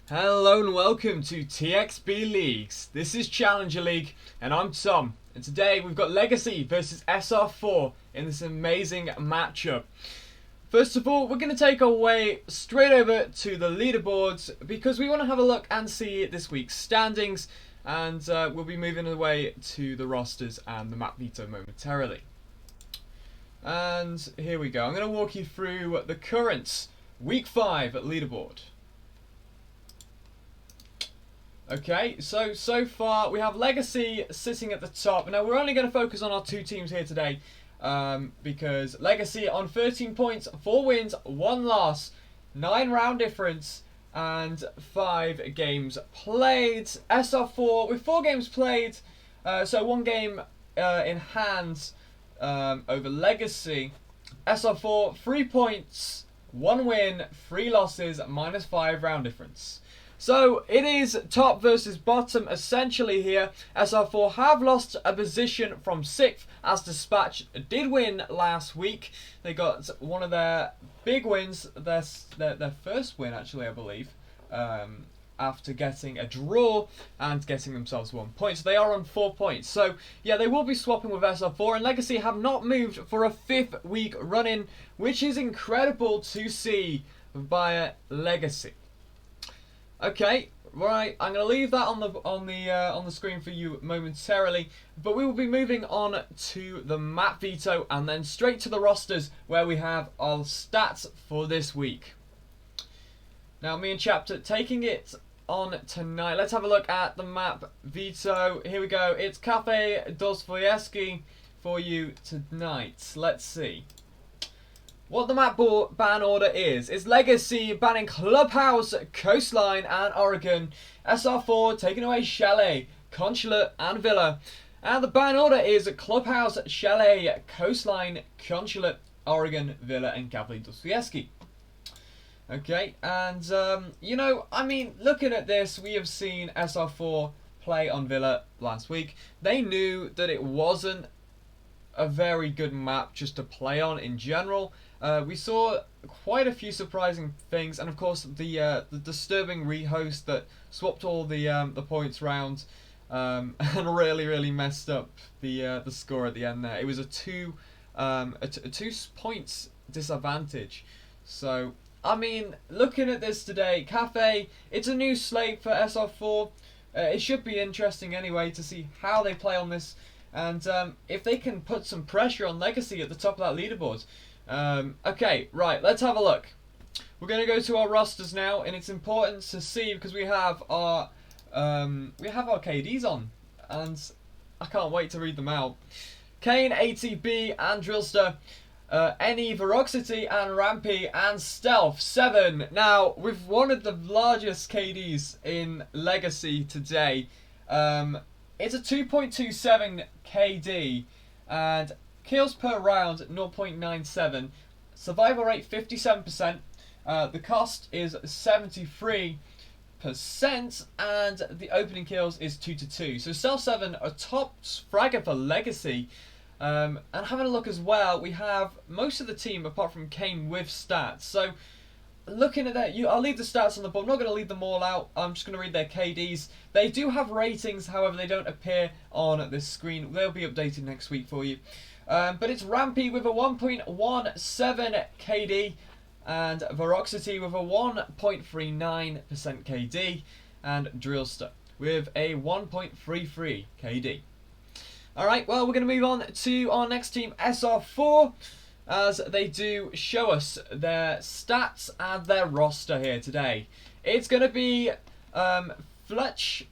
Hello and welcome to TXB Leagues. This is Challenger League and I'm Tom. And today we've got Legacy versus SR4 in this amazing matchup. First of all, we're going to take our way straight over to the leaderboards because we want to have a look and see this week's standings, and we'll be moving away to the rosters and the map veto momentarily. And here we go. I'm going to walk you through the current week 5 leaderboard. Okay, so far we have Legacy sitting at the top. Now we're only going to focus on our two teams here today, because Legacy on 13 points, 4 wins, 1 loss, 9 round difference, and 5 games played. SR4 with 4 games played, so 1 game in hand over Legacy. SR4 3 points, 1 win, 3 losses, -5 round difference. So it is top versus bottom essentially here. SR4 have lost a position from 6th as Dispatch did win last week. They got one of their big wins, their first win actually, I believe, after getting a draw and getting themselves 1 point. So they are on 4 points. So yeah, they will be swapping with SR4, and Legacy have not moved for a 5th week run-in, which is incredible to see by Legacy. Okay, right. I'm going to leave that on the screen for you momentarily, but we will be moving on to the map veto and then straight to the rosters where we have our stats for this week. Now, me and Chapter taking it on tonight. Let's have a look at the map veto. Here we go. It's Cafe Dostoevsky for you tonight. Let's see what the map ban order is. It's Legacy banning Clubhouse, Coastline and Oregon. SR4 taking away Chalet, Consulate and Villa. And the ban order is Clubhouse, Chalet, Coastline, Consulate, Oregon, Villa and Cafe Dostoevsky. Okay, and you know, I mean, looking at this, we have seen SR4 play on Villa last week. They knew that it wasn't a very good map just to play on in general. We saw quite a few surprising things, and of course the disturbing rehost that swapped all the points round and really messed up the score at the end there. It was a 2 points disadvantage. So I mean, looking at this today, Cafe, it's a new slate for SR4. It should be interesting anyway to see how they play on this, and if they can put some pressure on Legacy at the top of that leaderboard. Okay, right, let's have a look. We're going to go to our rosters now, and it's important to see because we have our KDs on, and I can't wait to read them out. Kane, ATB, and Drillster, NE, Verocity, and Rampy, and Stealth, 7. Now, with one of the largest KDs in Legacy today, it's a 2.27 KD, and kills per round 0.97, survival rate 57%, the cost is 73%, and the opening kills is 2-2. So Stealth 7, a top fragger for Legacy. And having a look as well, we have most of the team apart from Kane with stats. So looking at that, I'll leave the stats on the board. I'm not going to leave them all out. I'm just going to read their KDs. They do have ratings, however, they don't appear on this screen. They'll be updated next week for you. But it's Rampy with a 1.17 KD, and Verocity with a 1.39% KD, and Drillster with a 1.33 KD. Alright, well, we're going to move on to our next team, SR4, as they do show us their stats and their roster here today. It's going to be Fletch,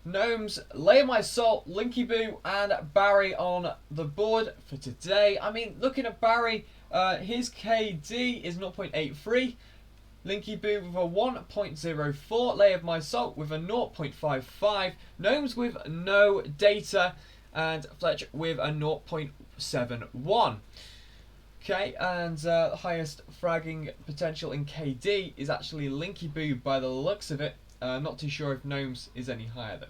Gnomes, Lay My Salt, Linky Boo, and Barry on the board for today. I mean, looking at Barry, his KD is 0.83. Linky Boo with a 1.04. Lay of My Salt with a 0.55. Gnomes with no data. And Fletch with a 0.71. Okay, and the highest fragging potential in KD is actually Linky Boo by the looks of it. Not too sure if Gnomes is any higher though.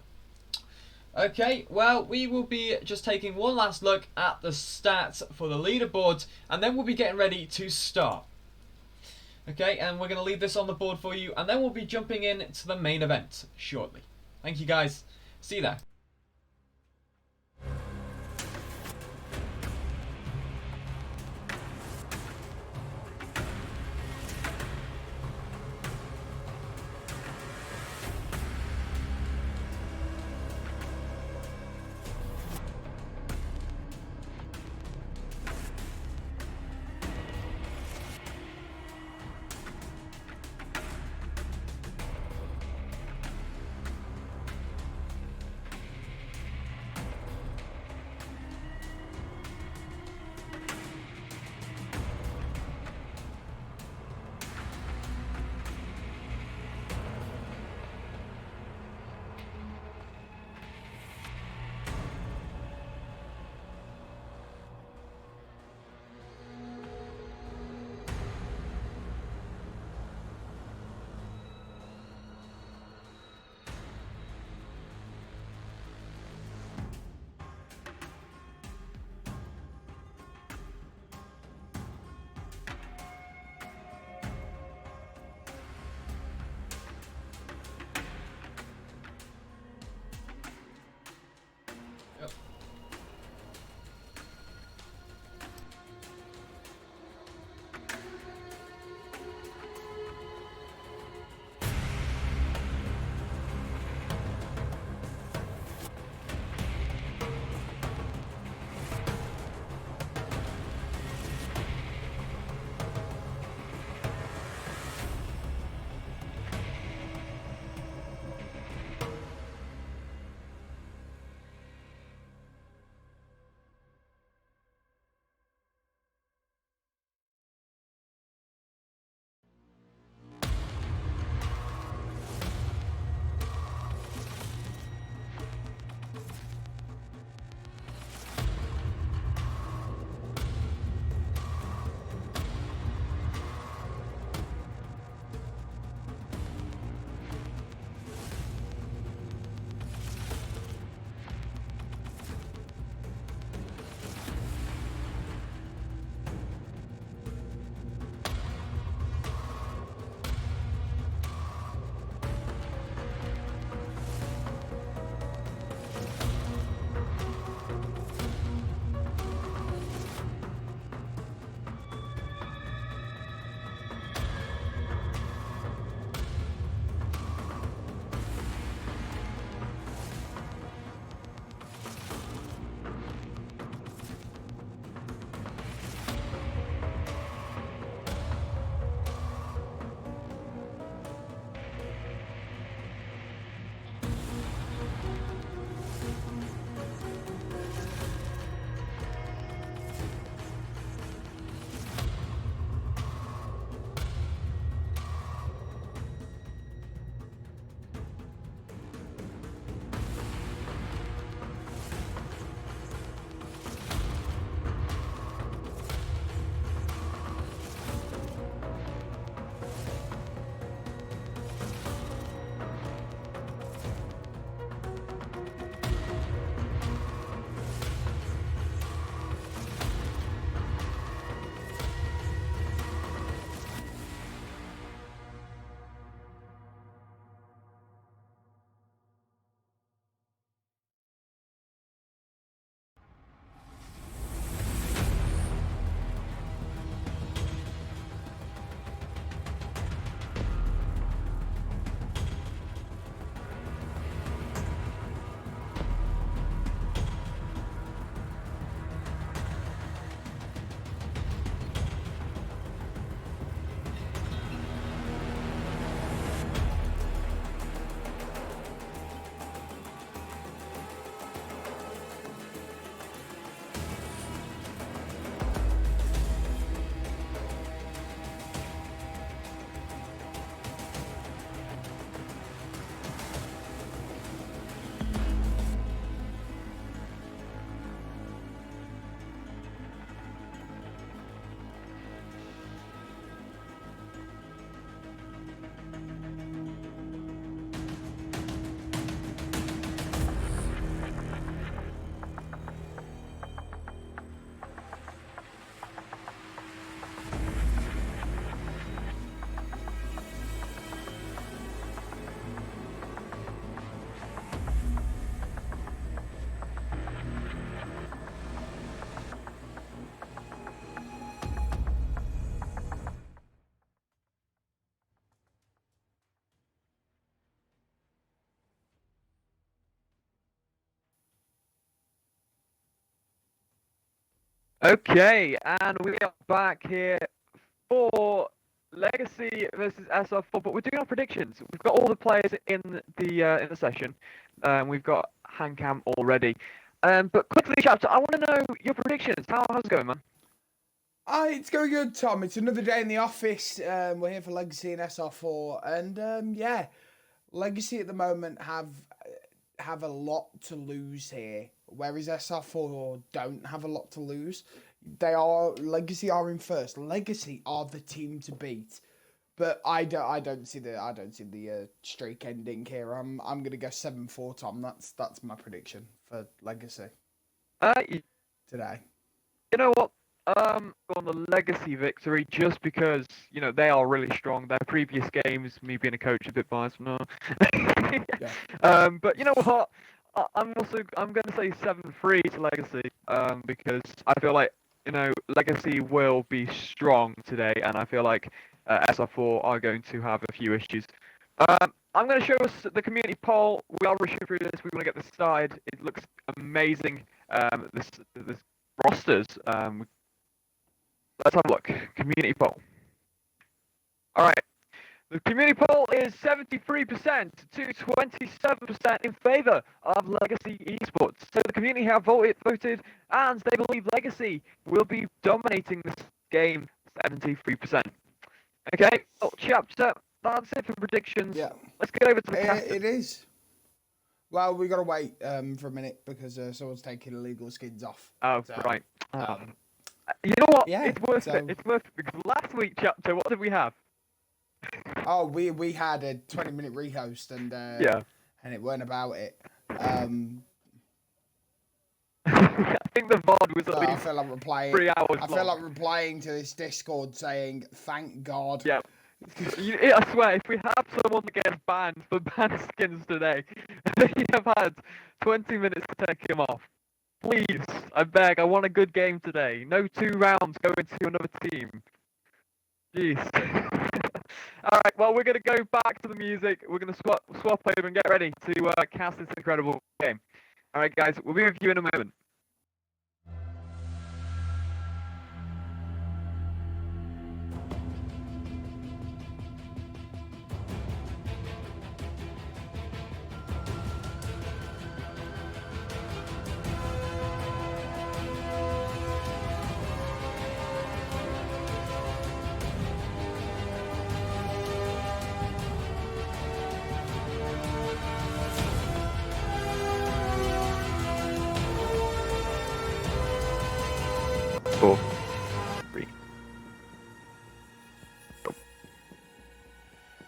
Okay, well, we will be just taking one last look at the stats for the leaderboard, and then we'll be getting ready to start. Okay, and we're going to leave this on the board for you, and then we'll be jumping in to the main event shortly. Thank you guys. See you there. Okay, and we are back here for Legacy versus SR4, but we're doing our predictions. We've got all the players in the session. We've got Hancam already. But quickly, chapter, I want to know your predictions. How's it going, man? It's going good, Tom. It's another day in the office. We're here for Legacy and SR4, and yeah, Legacy at the moment have a lot to lose here, whereas SR4 don't have a lot to lose. Legacy are in first. Legacy are the team to beat, but I don't see the streak ending here. I'm gonna go 7-4, Tom. That's my prediction for Legacy You today. know what? On the Legacy victory, just because they are really strong. Their previous games, me being a coach, a bit biased, no. Yeah. But you know what? I'm going to say 7-3 to Legacy. Because I feel like Legacy will be strong today, and I feel like SR4 are going to have a few issues. I'm going to show us the community poll. We are rushing through this. We want to get this started. It looks amazing. This rosters. Let's have a look. Community poll. All right. The community poll is 73% to 27% in favor of Legacy Esports. So the community have voted, and they believe Legacy will be dominating this game 73%. Okay, well, chapter, that's it for predictions. Yeah. Let's get over to the cast. It is. Well, we gotta wait for a minute because someone's taking illegal skins off. Oh, So, right. You know what? yeah, It's worth so- it. It's worth it because last week, chapter, what did we have? Oh, we had a 20-minute rehost and Yeah. and it weren't about it. I think the VOD was So at I least feel like replying. 3 hours I feel long. like replying to this Discord saying, "Thank God." Yeah. I swear, if we have someone that gets banned for ban skins today, they have had 20 minutes to take him off. Please, I beg, I want a good game today. No 2 rounds going to another team. Jeez. Alright, well, we're going to go back to the music. We're going to swap over and get ready to cast this incredible game. Alright, guys, we'll be with you in a moment. Four, three.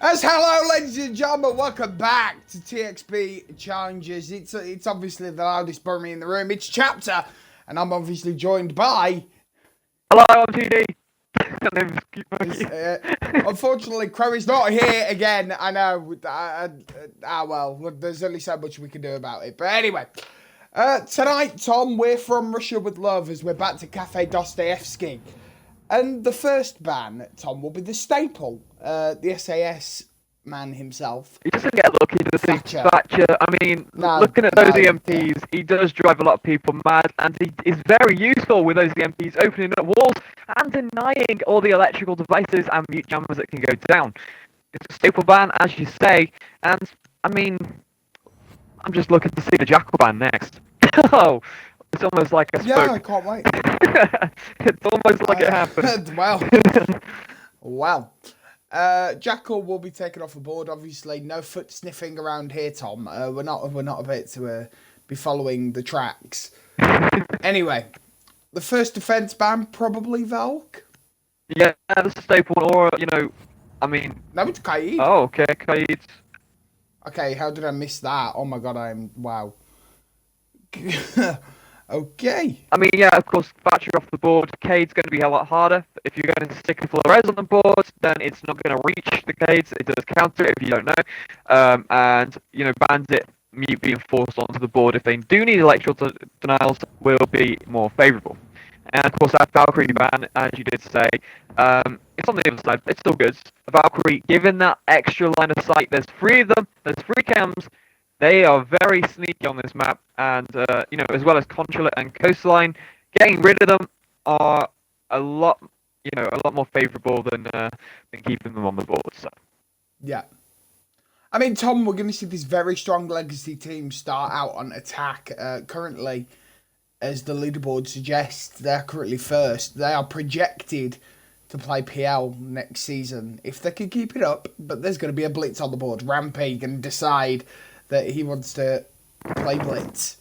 As hello, ladies and gentlemen, welcome back to TXB Challenges. It's obviously the loudest bummy in the room. It's Chapter, and I'm obviously joined by. Hello, I'm TD. Unfortunately, Chloe's not here again. I know. Well, there's only so much we can do about it. But anyway, tonight, Tom, we're from Russia with Love as we're back to Cafe Dostoevsky. And the first ban, Tom, will be the staple, the SAS man himself. He doesn't get lucky, does he? Thatcher. I mean, looking at those EMPs, he does drive a lot of people mad, and he is very useful with those EMPs, opening up walls and denying all the electrical devices and mute jammers that can go down. It's a staple ban, as you say, and I mean, I'm just looking to see the Jackal ban next. Oh, it's almost like I spoke. Yeah, I can't wait. It's almost like it happened. Well. Jackal will be taken off the board. Obviously, no foot sniffing around here, Tom. We're not a bit to be following the tracks. Anyway, the first defense ban probably Valk. Yeah, that's a staple. Or I mean. No, it's Kaid. Oh, okay, Kaid. Okay, how did I miss that? Oh my god, wow. Okay. I mean, yeah, of course, Thatcher off the board. Cade's going to be a lot harder. If you're going to stick a Flores on the board, then it's not going to reach the Cades. It does counter it if you don't know. And, Bandit, mute being forced onto the board if they do need electrical denials will be more favourable. And, of course, that Valkyrie ban, as you did say, it's on the other side. It's still good. Valkyrie, given that extra line of sight, there's 3 of them. There's 3 cams. They are very sneaky on this map, and as well as Consulate and Coastline, getting rid of them are a lot, a lot more favourable than keeping them on the board. So. Yeah. I mean, Tom, we're going to see this very strong Legacy team start out on attack. Currently, as the leaderboard suggests, they're currently first. They are projected to play PL next season if they can keep it up, but there's going to be a blitz on the board. Rampy going to decide that he wants to play blitz.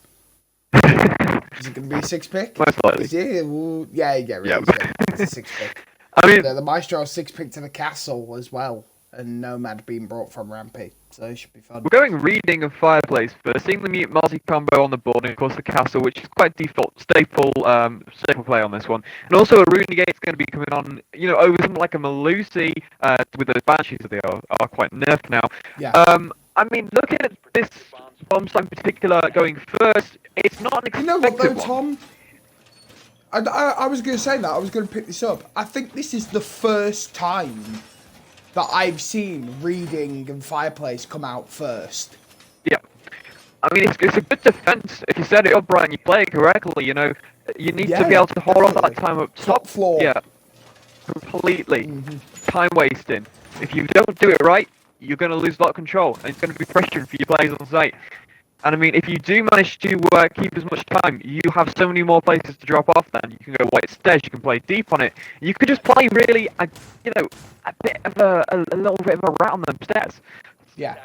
Is it going to be a 6-pick? Most likely. Is it? Well, yeah, it's a 6-pick. I mean, the Maestro 6-pick to the castle as well, and Nomad being brought from Rampy, so it should be fun. we're going Reading and Fireplace first, seeing the Mute Marty combo on the board, and of course the castle, which is quite staple play on this one. And also a Runegate's going to be coming on, over something like a Malusi, with those Banshees that they are quite nerfed now. Yeah. I mean, looking at this bomb site in particular going first, it's not an expected You know what though, one. Tom? I was going to say that. I was going to pick this up. I think this is the first time that I've seen Reading and Fireplace come out first. Yeah. I mean, it's a good defense. If you set it up right and you play it correctly, you need to be able to hold on that time up top floor. Yeah. Completely. Time wasting. If you don't do it right, you're going to lose a lot of control, and it's going to be frustrating for your players on site. And I mean, if you do manage to keep as much time, you have so many more places to drop off then. You can go White Stairs, you can play deep on it. You could just play really, a bit of a little bit of a rat on them stairs. Yeah.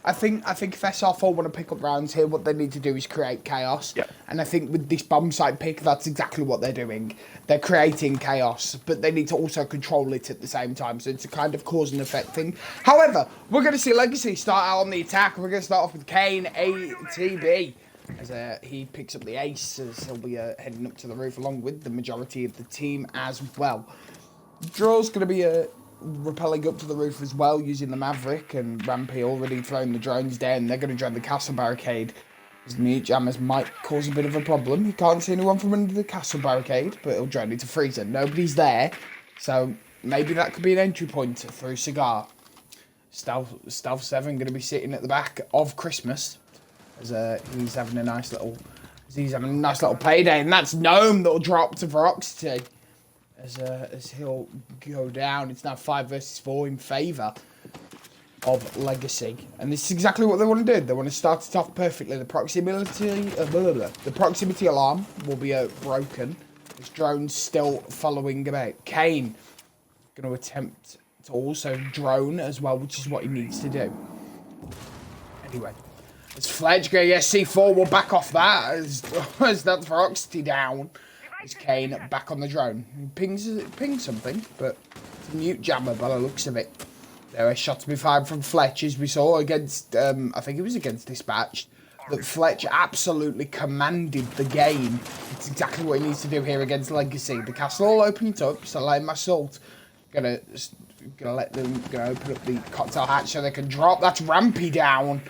I think if SR4 want to pick up rounds here, what they need to do is create chaos. Yeah. And I think with this bomb site pick, that's exactly what they're doing. They're creating chaos, but they need to also control it at the same time. So it's a kind of cause and effect thing. However, we're going to see Legacy start out on the attack. We're going to start off with Kane ATB. As he picks up the ace, as he'll be heading up to the roof along with the majority of the team as well. Drill's going to be rappelling up to the roof as well, using the Maverick, and Rampy already throwing the drones down. They're going to drag the castle barricade. His mute jammers might cause a bit of a problem. He can't see anyone from under the castle barricade, but he'll drone into Freezer. Nobody's there, so maybe that could be an entry point through Cigar. Stealth 7 going to be sitting at the back of Christmas, as he's having a nice little payday, and that's Gnome that'll drop to Ferocity. As he'll go down. It's now 5 versus 4 in favour of Legacy. And this is exactly what they want to do. They want to start it off perfectly. The proximity alarm will be broken. This drone's still following about. Kane going to attempt to also drone as well, which is what he needs to do. Anyway. As Fledge go, yes, C4 will back off that as that's Ferocity down. Is Kane back on the drone? He pings something, but it's a mute jammer by the looks of it. There are shots to be fired from Fletch, as we saw against, I think it was against Dispatched, that Fletch absolutely commanded the game. It's exactly what he needs to do here against Legacy. The castle all opened up, so like my salt, gonna let them open up the cocktail hatch so they can drop. That's Rampy down.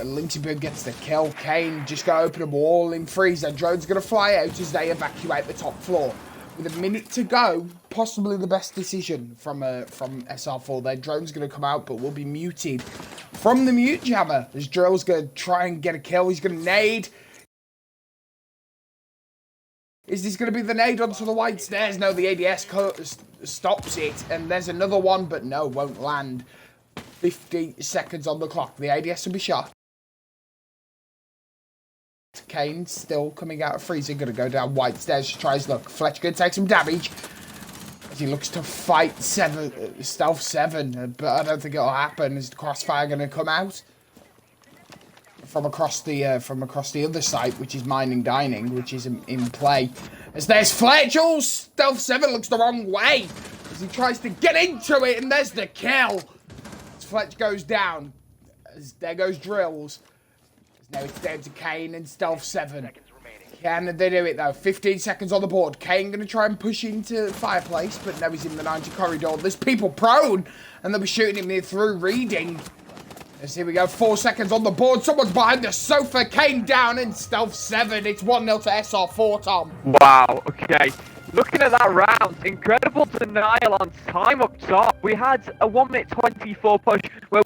Lynchburg gets the kill. Kane just got to open a wall in Freezer. Drone's going to fly out as they evacuate the top floor. With a minute to go, possibly the best decision from SR4. Their drone's going to come out, but will be muted from the mute jammer. As Drill's going to try and get a kill. He's going to nade. Is this going to be the nade onto the White Stairs? No, the ADS stops it. And there's another one, but no, won't land. 50 seconds on the clock. The ADS will be shot. Kane still coming out of Freezer. Going to go down White Stairs. Just tries look. Fletch going to take some damage as he looks to fight Stealth 7. But I don't think it'll happen. Is the crossfire going to come out from across the other site, which is Mining Dining, which is in play. As there's Fletch. Oh, Stealth 7 looks the wrong way as he tries to get into it, and there's the kill. Fletch goes down. As there goes Drills. Now it's down to Kane and Stealth 7. Can they do it though? 15 seconds on the board. Kane going to try and push into Fireplace, but now he's in the 90 corridor. There's people prone, and they'll be shooting him here through Reading. As here we go. 4 seconds on the board. Someone's behind the sofa. Kane down and Stealth 7. It's 1-0 to SR4, Tom. Wow, okay. Looking at that round, incredible denial on time up top. We had a 1 minute 24 push where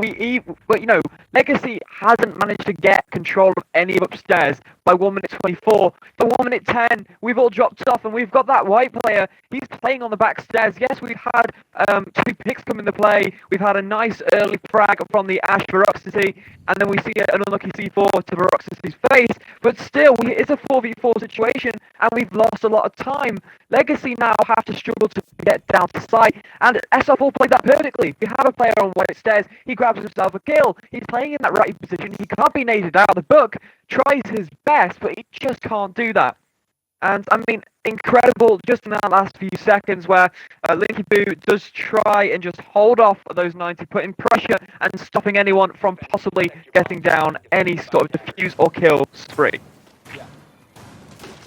Legacy hasn't managed to get control of any of upstairs by 1 minute 24. The 1 minute 10, we've all dropped off, and we've got that white player. He's playing on the back stairs. Yes, we've had 2 picks come into play. We've had a nice early frag from the Ash Veroxity, and then we see an unlucky C4 to Veroxity's face. But still, it's a 4v4 situation, and we've lost a lot of time. Legacy now have to struggle to get down to site, and SR4 played that perfectly. We have a player on white stairs, he grabs himself a kill, he's playing in that right position, he can't be naded out. The book tries his best, but he just can't do that. And I mean, incredible just in that last few seconds where Linky Boo does try and just hold off those 90, putting pressure and stopping anyone from possibly getting down any sort of defuse or kill spree. Yeah.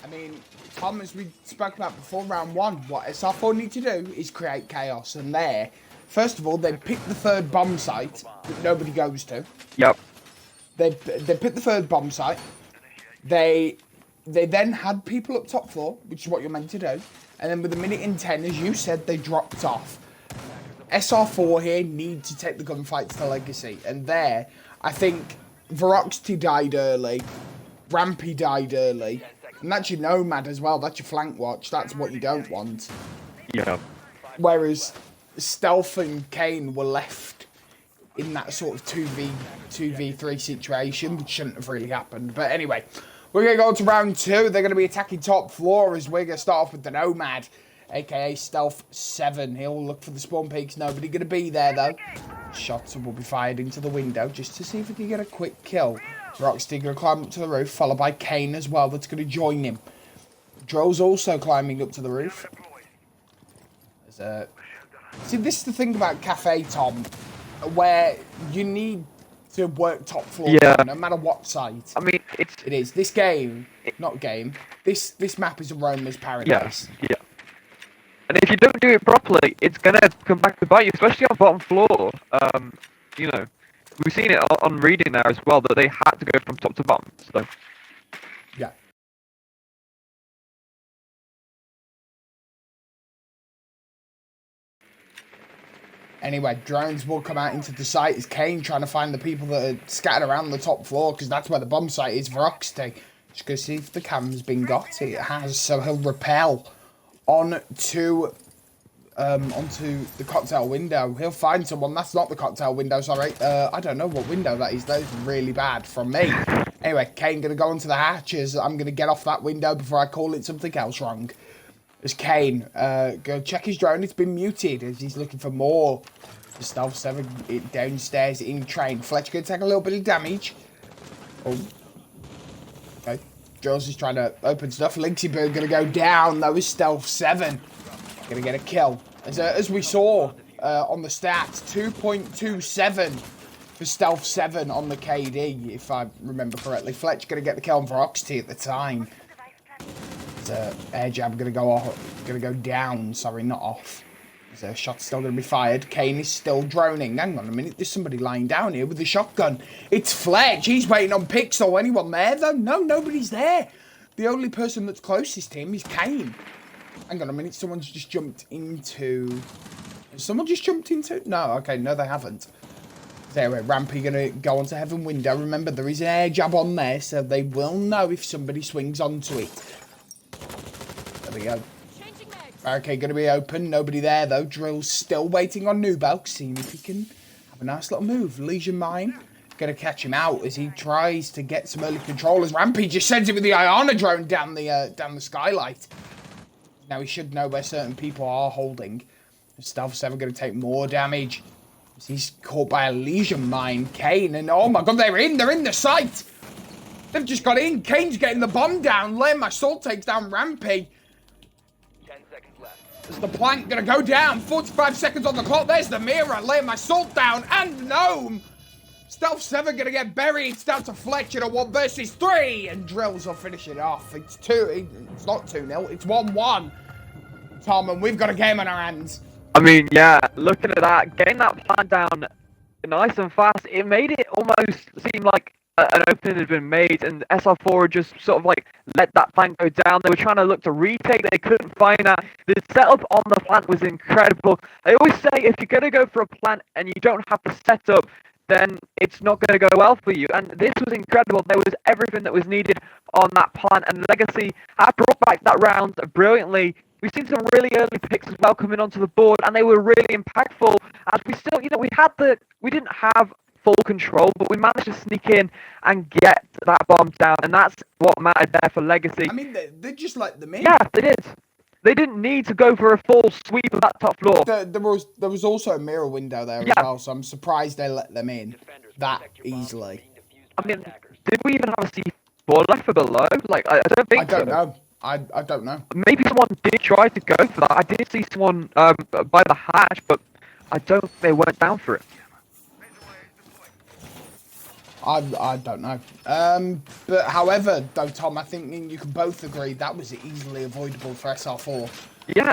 I mean, Tom, as we spoke about before round 1, what SR4 need to do is create chaos. And there, first of all, they pick the 3rd bomb site that nobody goes to. Yep. They picked the 3rd bomb site. They then had people up top floor, which is what you're meant to do. And then with a minute and 10, as you said, they dropped off. SR4 here need to take the gunfights to Legacy. And there, I think Veroxity died early. Rampy died early. And that's your Nomad as well. That's your flank watch. That's what you don't want. Yeah. Whereas Stealth and Kane were left in that sort of 2v3 situation, which shouldn't have really happened. But anyway, we're going to go to round 2. They're going to be attacking top floor as we're going to start off with the Nomad, a.k.a. Stealth 7. He'll look for the spawn peaks. Nobody going to be there, though. Shots will be fired into the window just to see if he can get a quick kill. Rocksteady going to climb up to the roof, followed by Kane as well. That's going to join him. Drill's also climbing up to the roof. See, this is the thing about Cafe, Tom, where you need to work top floor, no matter what site. I mean, it is. This game, not game, this map is a roamer's paradise. Yeah. And if you don't do it properly, it's going to come back to bite you, especially on bottom floor. We've seen it on reading there as well, that they had to go from top to bottom. So. Yeah. Anyway, drones will come out into the site. It's Kane trying to find the people that are scattered around the top floor, because that's where the bomb site is for Rocksteady. Just go see if the cam's been got. It has, so he'll rappel onto the cocktail window. He'll find someone. That's not the cocktail window, sorry. I don't know what window that is. That is really bad from me. Anyway, Kane going to go onto the hatches. I'm going to get off that window before I call it something else wrong. As Kane, go check his drone. It's been muted as he's looking for more. The Stealth 7 downstairs in train. Fletcher going to take a little bit of damage. Oh. Okay. Jules is trying to open stuff. Linksy Bird going to go down. That was Stealth 7. Going to get a kill. As we saw on the stats, 2.27 for Stealth 7 on the KD, if I remember correctly. Fletcher going to get the kill on Veroxity at the time. Air jab going to go down. Sorry, not off. A shot's still going to be fired. Kane is still droning. Hang on a minute. There's somebody lying down here with a shotgun. It's Fletch. He's waiting on Pixel. Anyone there, though? No, nobody's there. The only person that's closest to him is Kane. Hang on a minute. Someone's just jumped into... Has someone just jumped into... No, okay. No, they haven't. Anyway, Rampy going to go onto Heaven Window. Remember, there is an air jab on there, so they will know if somebody swings onto it. There we go. Okay, going to be open. Nobody there, though. Drill's still waiting on Nubel, seeing if he can have a nice little move. Legion Mine going to catch him out as he tries to get some early control. As Rampy just sends it with the Iona drone down the skylight. Now he should know where certain people are holding. Stealth 7 going to take more damage as he's caught by a Legion Mine. Kane, and oh my god, they're in the site. They've just got in. Kane's getting the bomb down. Laying my Salt takes down Rampy. As the plank gonna go down, 45 seconds on the clock. There's the mirror, laying my Salt down, and Gnome. Stealth 7 gonna get buried. It's down to Fletcher at 1 versus 3, and Drills will finish it off. It's not 2-0, it's 1-1. Tom, and we've got a game on our hands. I mean, yeah, looking at that, getting that plan down nice and fast, it made it almost seem like an opening had been made, and SR4 had just sort of like let that plant go down. They were trying to look to retake, they couldn't find that. The setup on the plant was incredible. I always say if you're going to go for a plant and you don't have the setup, then it's not going to go well for you. And this was incredible. There was everything that was needed on that plant, and Legacy have brought back that round brilliantly. We've seen some really early picks as well coming onto the board, and they were really impactful. As we still, we didn't have full control, but we managed to sneak in and get that bomb down, and that's what mattered there for Legacy. I mean, they just let them in. Yeah, they did. They didn't need to go for a full sweep of that top floor. There was also a mirror window there as well, so I'm surprised they let them in that easily. I mean, did we even have a C4 left for below? Like, I don't think so. I don't know. I don't know. Maybe someone did try to go for that. I did see someone by the hatch, but I don't think they went down for it. I don't know. But however, though, Tom, I think you can both agree that was easily avoidable for SR4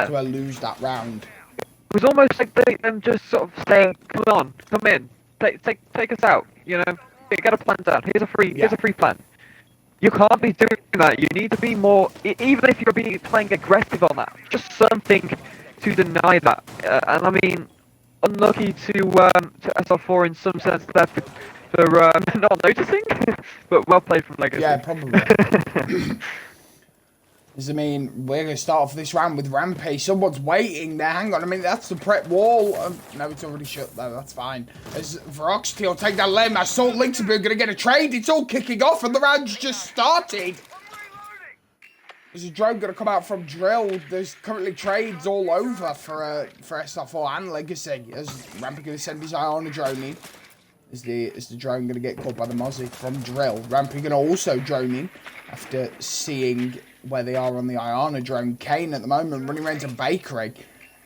to lose that round. It was almost like them just sort of saying, "Come on, come in, take us out." You know, get a plan down. Here's a free plan. You can't be doing that. You need to be more. Even if you're playing aggressive on that, just something to deny that. And I mean, unlucky to SR4 in some sense there for not noticing, but well played from Legacy. Yeah, probably. I mean, we're going to start off this round with Rampage. Someone's waiting there. Hang on a minute. That's the prep wall. No, it's already shut, though. That's fine. As Veroxty will take that lane. I saw Linksabu going to get a trade. It's all kicking off, and the round's just started. There's a drone going to come out from Drill. There's currently trades all over for SR4 and Legacy. As Rampage going to send his eye on a drone in. Is the drone going to get caught by the Mozzie from Drill? Rampy going to also drone in after seeing where they are on the Iana drone. Kane at the moment running around to Bakery.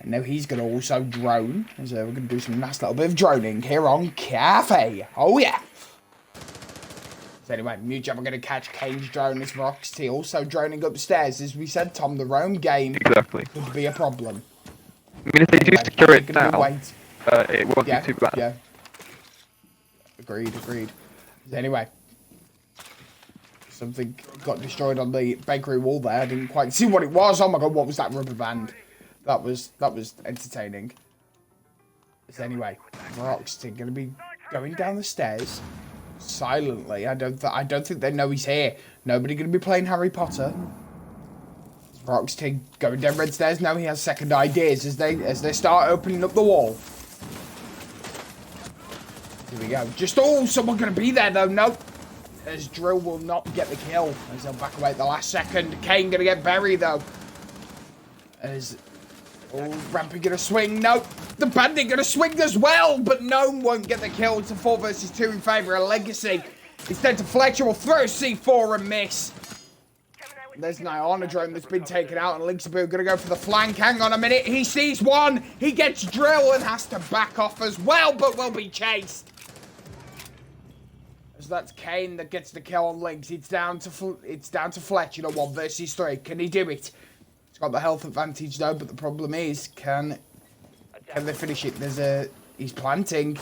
And now he's going to also drone. So we're going to do some nice little bit of droning here on Cafe. Oh yeah. So anyway, Mutual are going to catch Kane's drone. This Roxy also droning upstairs. As we said, Tom, the roam game could be a problem. I mean, if they do secure it now, it won't be too bad. Yeah. Agreed. Anyway, something got destroyed on the bakery wall there. I didn't quite see what it was. Oh my god, what was that rubber band? That was entertaining. So anyway, Roxton gonna be going down the stairs silently. I don't think they know he's here. Nobody gonna be playing Harry Potter. Roxton going down red stairs. Now he has second ideas as they start opening up the wall. Here we go. Someone going to be there though. Nope. As Drill will not get the kill. As they'll back away at the last second. Kane going to get buried though. As Rampy going to swing. Nope. The Bandit going to swing as well. But Gnome won't get the kill. It's a 4 versus 2 in favour of Legacy. Instead to Fletcher will throw C4 and miss. There's an Iana drone that's been taken out, and Linksabu going to go for the flank. Hang on a minute. He sees one. He gets Drill and has to back off as well, but will be chased. So that's Kane that gets the kill on Lynx. It's down to Fletcher, 1 versus 3. Can he do it? He's got the health advantage though, but the problem is, can they finish it? He's planting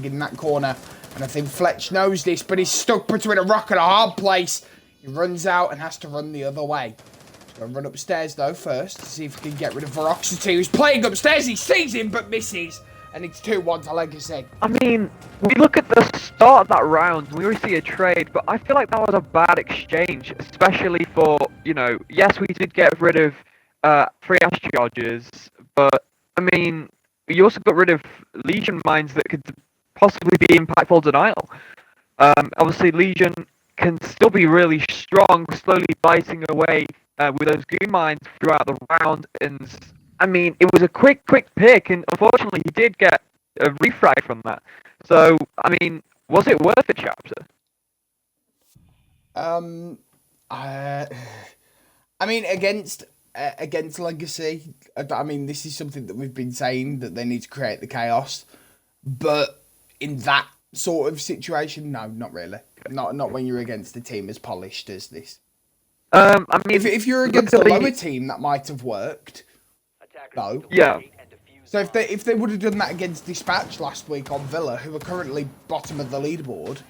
in that corner, and I think Fletch knows this, but he's stuck between a rock and a hard place. He runs out and has to run the other way. He's going to run upstairs though first to see if he can get rid of Veroxity, who's playing upstairs. He sees him but misses. And it's 2-1 to Legacy. I mean, we look at the start of that round, we already see a trade, but I feel like that was a bad exchange, especially for, yes, we did get rid of 3 ash charges, but, I mean, we also got rid of Legion mines that could possibly be impactful denial. Obviously, Legion can still be really strong, slowly biting away with those goon mines throughout the round, and I mean, it was a quick pick, and unfortunately, he did get a refrag from that. So, I mean, was it worth it, Chapter? I mean, against Legacy, I mean, this is something that we've been saying, that they need to create the chaos. But in that sort of situation, no, not really. Not when you're against a team as polished as this. I mean, if you're against a lower team, that might have worked. No. Yeah. So if they would have done that against Dispatch last week on Villa, who are currently bottom of the leaderboard,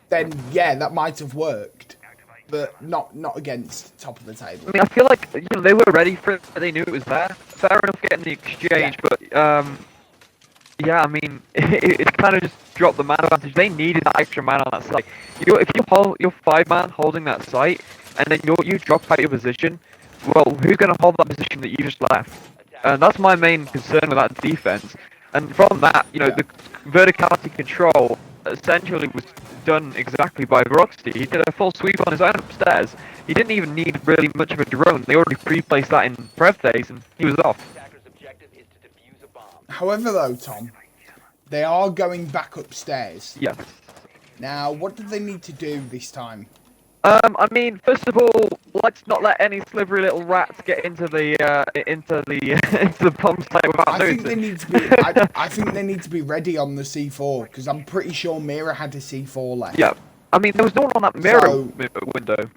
then yeah, that might have worked. But not against top of the table. I mean, I feel like they were ready for it. They knew it was there. Fair enough getting the exchange, but yeah, I mean, it kind of just dropped the man advantage. They needed that extra man on that site. If you hold your 5-man holding that site, and then you drop out your position, well, who's going to hold that position that you just left? And that's my main concern with that defense. And from that, the verticality control essentially was done exactly by Vroxy. He did a full sweep on his own upstairs. He didn't even need really much of a drone. They already pre-placed that in prep phase, and he was off. However, though, Tom, they are going back upstairs. Yeah. Now, what do they need to do this time? I mean, first of all, let's not let any slivery little rats get into the into the bomb site without I think noticing. they need to be. I think they need to be ready on the C4 because I'm pretty sure Mira had a C4 left. Yeah. I mean, there was no one on that mirror window.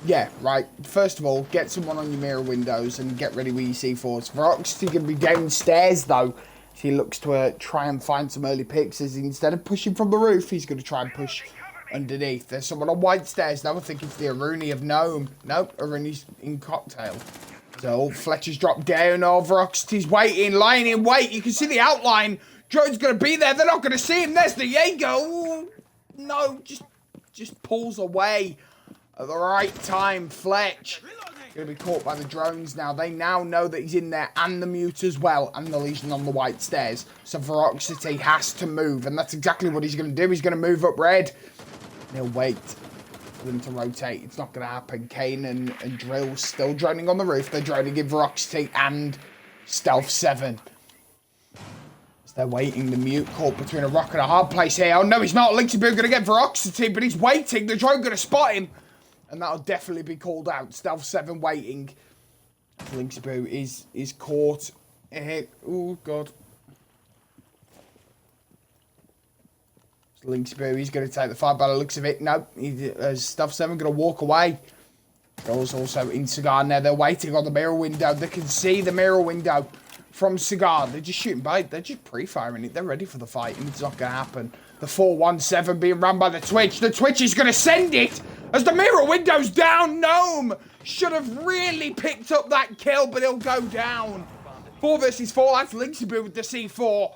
Yeah, right. First of all, get someone on your mirror windows and get ready with your C4s. Vroxy going to be downstairs though. He looks to try and find some early picks. As instead of pushing from the roof, he's going to try and push underneath. There's someone on white stairs now. I think it's the Aruni of Gnome. Nope, Aruni's in cocktail. So Fletcher's dropped down. Oh, Vroxy's waiting, lying in wait. You can see the outline. Drone's going to be there. They're not going to see him. There's the Jaeger. Ooh, no, just pulls away at the right time. Fletch going to be caught by the drones now. They now know that he's in there and the mute as well and the Legion on the white stairs. So Vroxy has to move, and that's exactly what he's going to do. He's going to move up red. He'll wait for them to rotate. It's not going to happen. Kane and Drill still droning on the roof. They're droning in Vroxy and Stealth 7. As they're waiting, the mute caught between a rock and a hard place here. Oh no, he's not. Lynxy going to get Vroxy, but he's waiting. The drone going to spot him. And that'll definitely be called out. Stealth 7 waiting. Lynxy is caught. Oh, God. Lynxy he's going to take the fight by the looks of it. No, Stealth 7 going to walk away. Goes also in Cigar now. They're waiting on the mirror window. They can see the mirror window from Cigar. They're just shooting by. They're just pre-firing it. They're ready for the fight, and it's not going to happen. The 417 being run by the Twitch. The Twitch is going to send it as the mirror window's down. Gnome should have really picked up that kill, but he'll go down. 4 versus 4. That's Lynxy with the C4.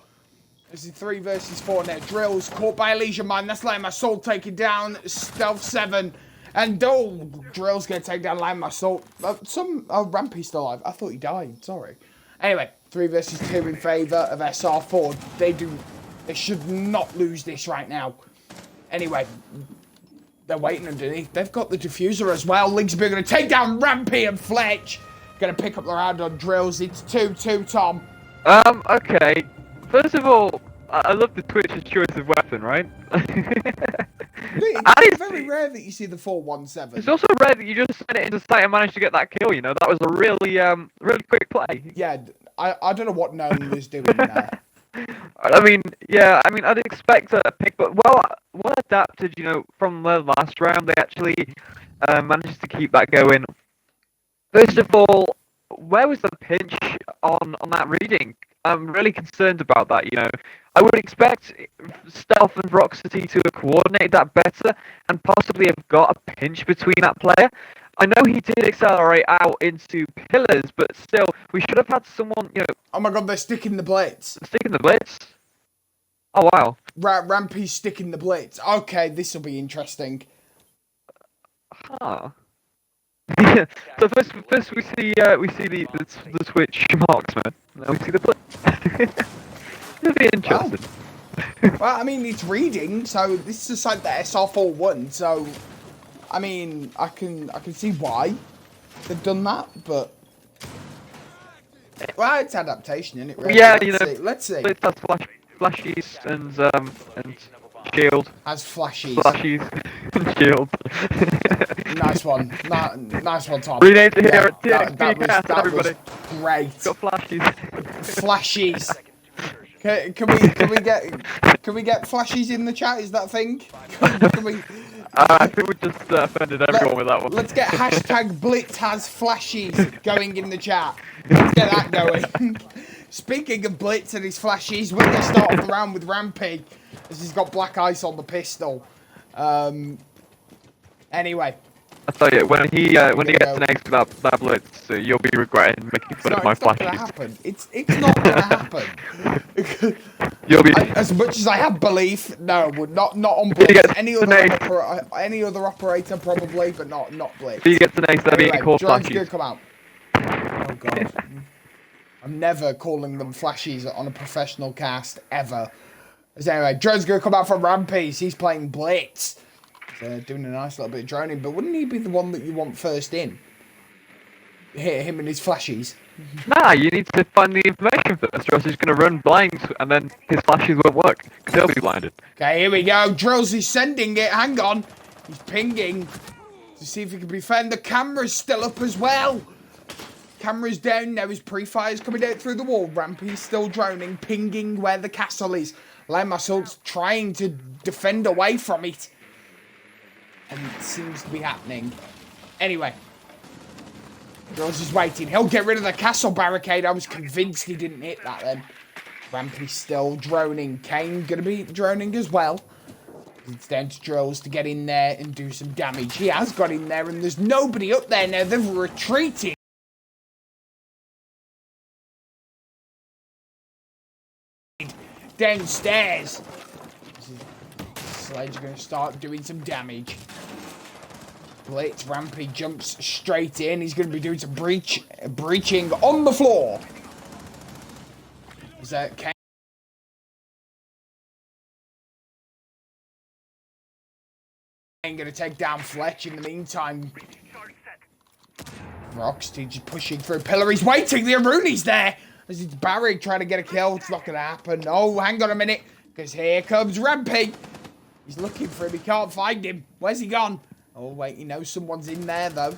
This is 3 versus 4 now. Drill's caught by Elysian Mine. That's Lame My Soul taking down Stealth 7. And Drill's going to take down Lame My Soul. Rampy's still alive. I thought he died. Sorry. Anyway, 3 versus 2 in favour of SR4. They should not lose this right now. Anyway, they're waiting underneath. They've got the diffuser as well. Lynxy going to take down Rampy and Fletch. Going to pick up the round on Drills. It's 2-2, Tom. Okay. First of all, I love the Twitch's choice of weapon, right? It's very rare that you see the 417. It's also rare that you just sent it into sight and managed to get that kill, That was a really, really quick play. Yeah, I don't know what Gnome was doing there. I'd expect a pick, but well adapted, from the last round. They actually managed to keep that going. First of all, where was the pinch on that reading? I'm really concerned about that, I would expect Stealth and Vroxy to have coordinated that better and possibly have got a pinch between that player. I know he did accelerate out into pillars, but still, we should have had someone, Oh my god, they're sticking the blitz. Sticking the blitz? Oh, wow. Rampy's sticking the blitz. Okay, this will be interesting. Huh. So first we see the Twitch marksman. Now we see the blitz. It'll be interesting. Well, I mean, it's reading, so this is a site that SR4 won, so I mean, I can see why they've done that, but well, it's adaptation, isn't it? Really? Yeah, Let's see. It has flashes and shield. Has flashes. Flashes and shield. Nice one. Nice one, Tom. Renamed it here at that TXB, was great. Got flashes. Flashes. Can we get flashes in the chat? Is that a thing? Can we? I think we just offended everyone with that one. Let's get hashtag Blitz has flashes going in the chat. Let's get that going. Speaking of Blitz and his flashes, we're going to start off the round with Rampy, as he's got black ice on the pistol. Anyway. I tell you, when he gets an ace with that blitz, you'll be regretting making fun of my flashes. It's not gonna happen. It's not gonna happen. You'll be as much as I have belief. No, not on If he Blitz. gets Any an other operator probably, but not Blitz. if he gets an ace, that'll be called drone's flashes. gonna come out. Oh god. I'm never calling them flashes on a professional cast ever. So anyway, drone's gonna come out from Rampage. He's playing Blitz. Doing a nice little bit of droning, but wouldn't he be the one that you want first in? Hit him and his flashes. Nah, you need to find the information first, or else he's going to run blind, and then his flashes won't work, because he'll be blinded. Okay, here we go. Drills is sending it. Hang on. He's pinging to see if he can defend. The camera's still up as well. Camera's down now. His pre-fire's coming out through the wall. Rampy's still droning, pinging where the castle is. Lime Assault's trying to defend away from it. And it seems to be happening. Anyway. Drills is waiting. He'll get rid of the castle barricade. I was convinced he didn't hit that then. Rampy's still droning. Kane gonna be droning as well. It's down to Drills to get in there and do some damage. He has got in there and there's nobody up there now. They've retreated. Downstairs. Sledge gonna start doing some damage. Blitz, Rampy jumps straight in. He's going to be doing some breaching on the floor. Is that Kane? Going to take down Fletch in the meantime. Roxty just pushing through pillar. He's waiting. The Aruni's there. As it's Barry trying to get a kill. It's not going to happen. Oh, hang on a minute. Because here comes Rampy. He's looking for him. He can't find him. Where's he gone? Oh, wait, he knows someone's in there, though.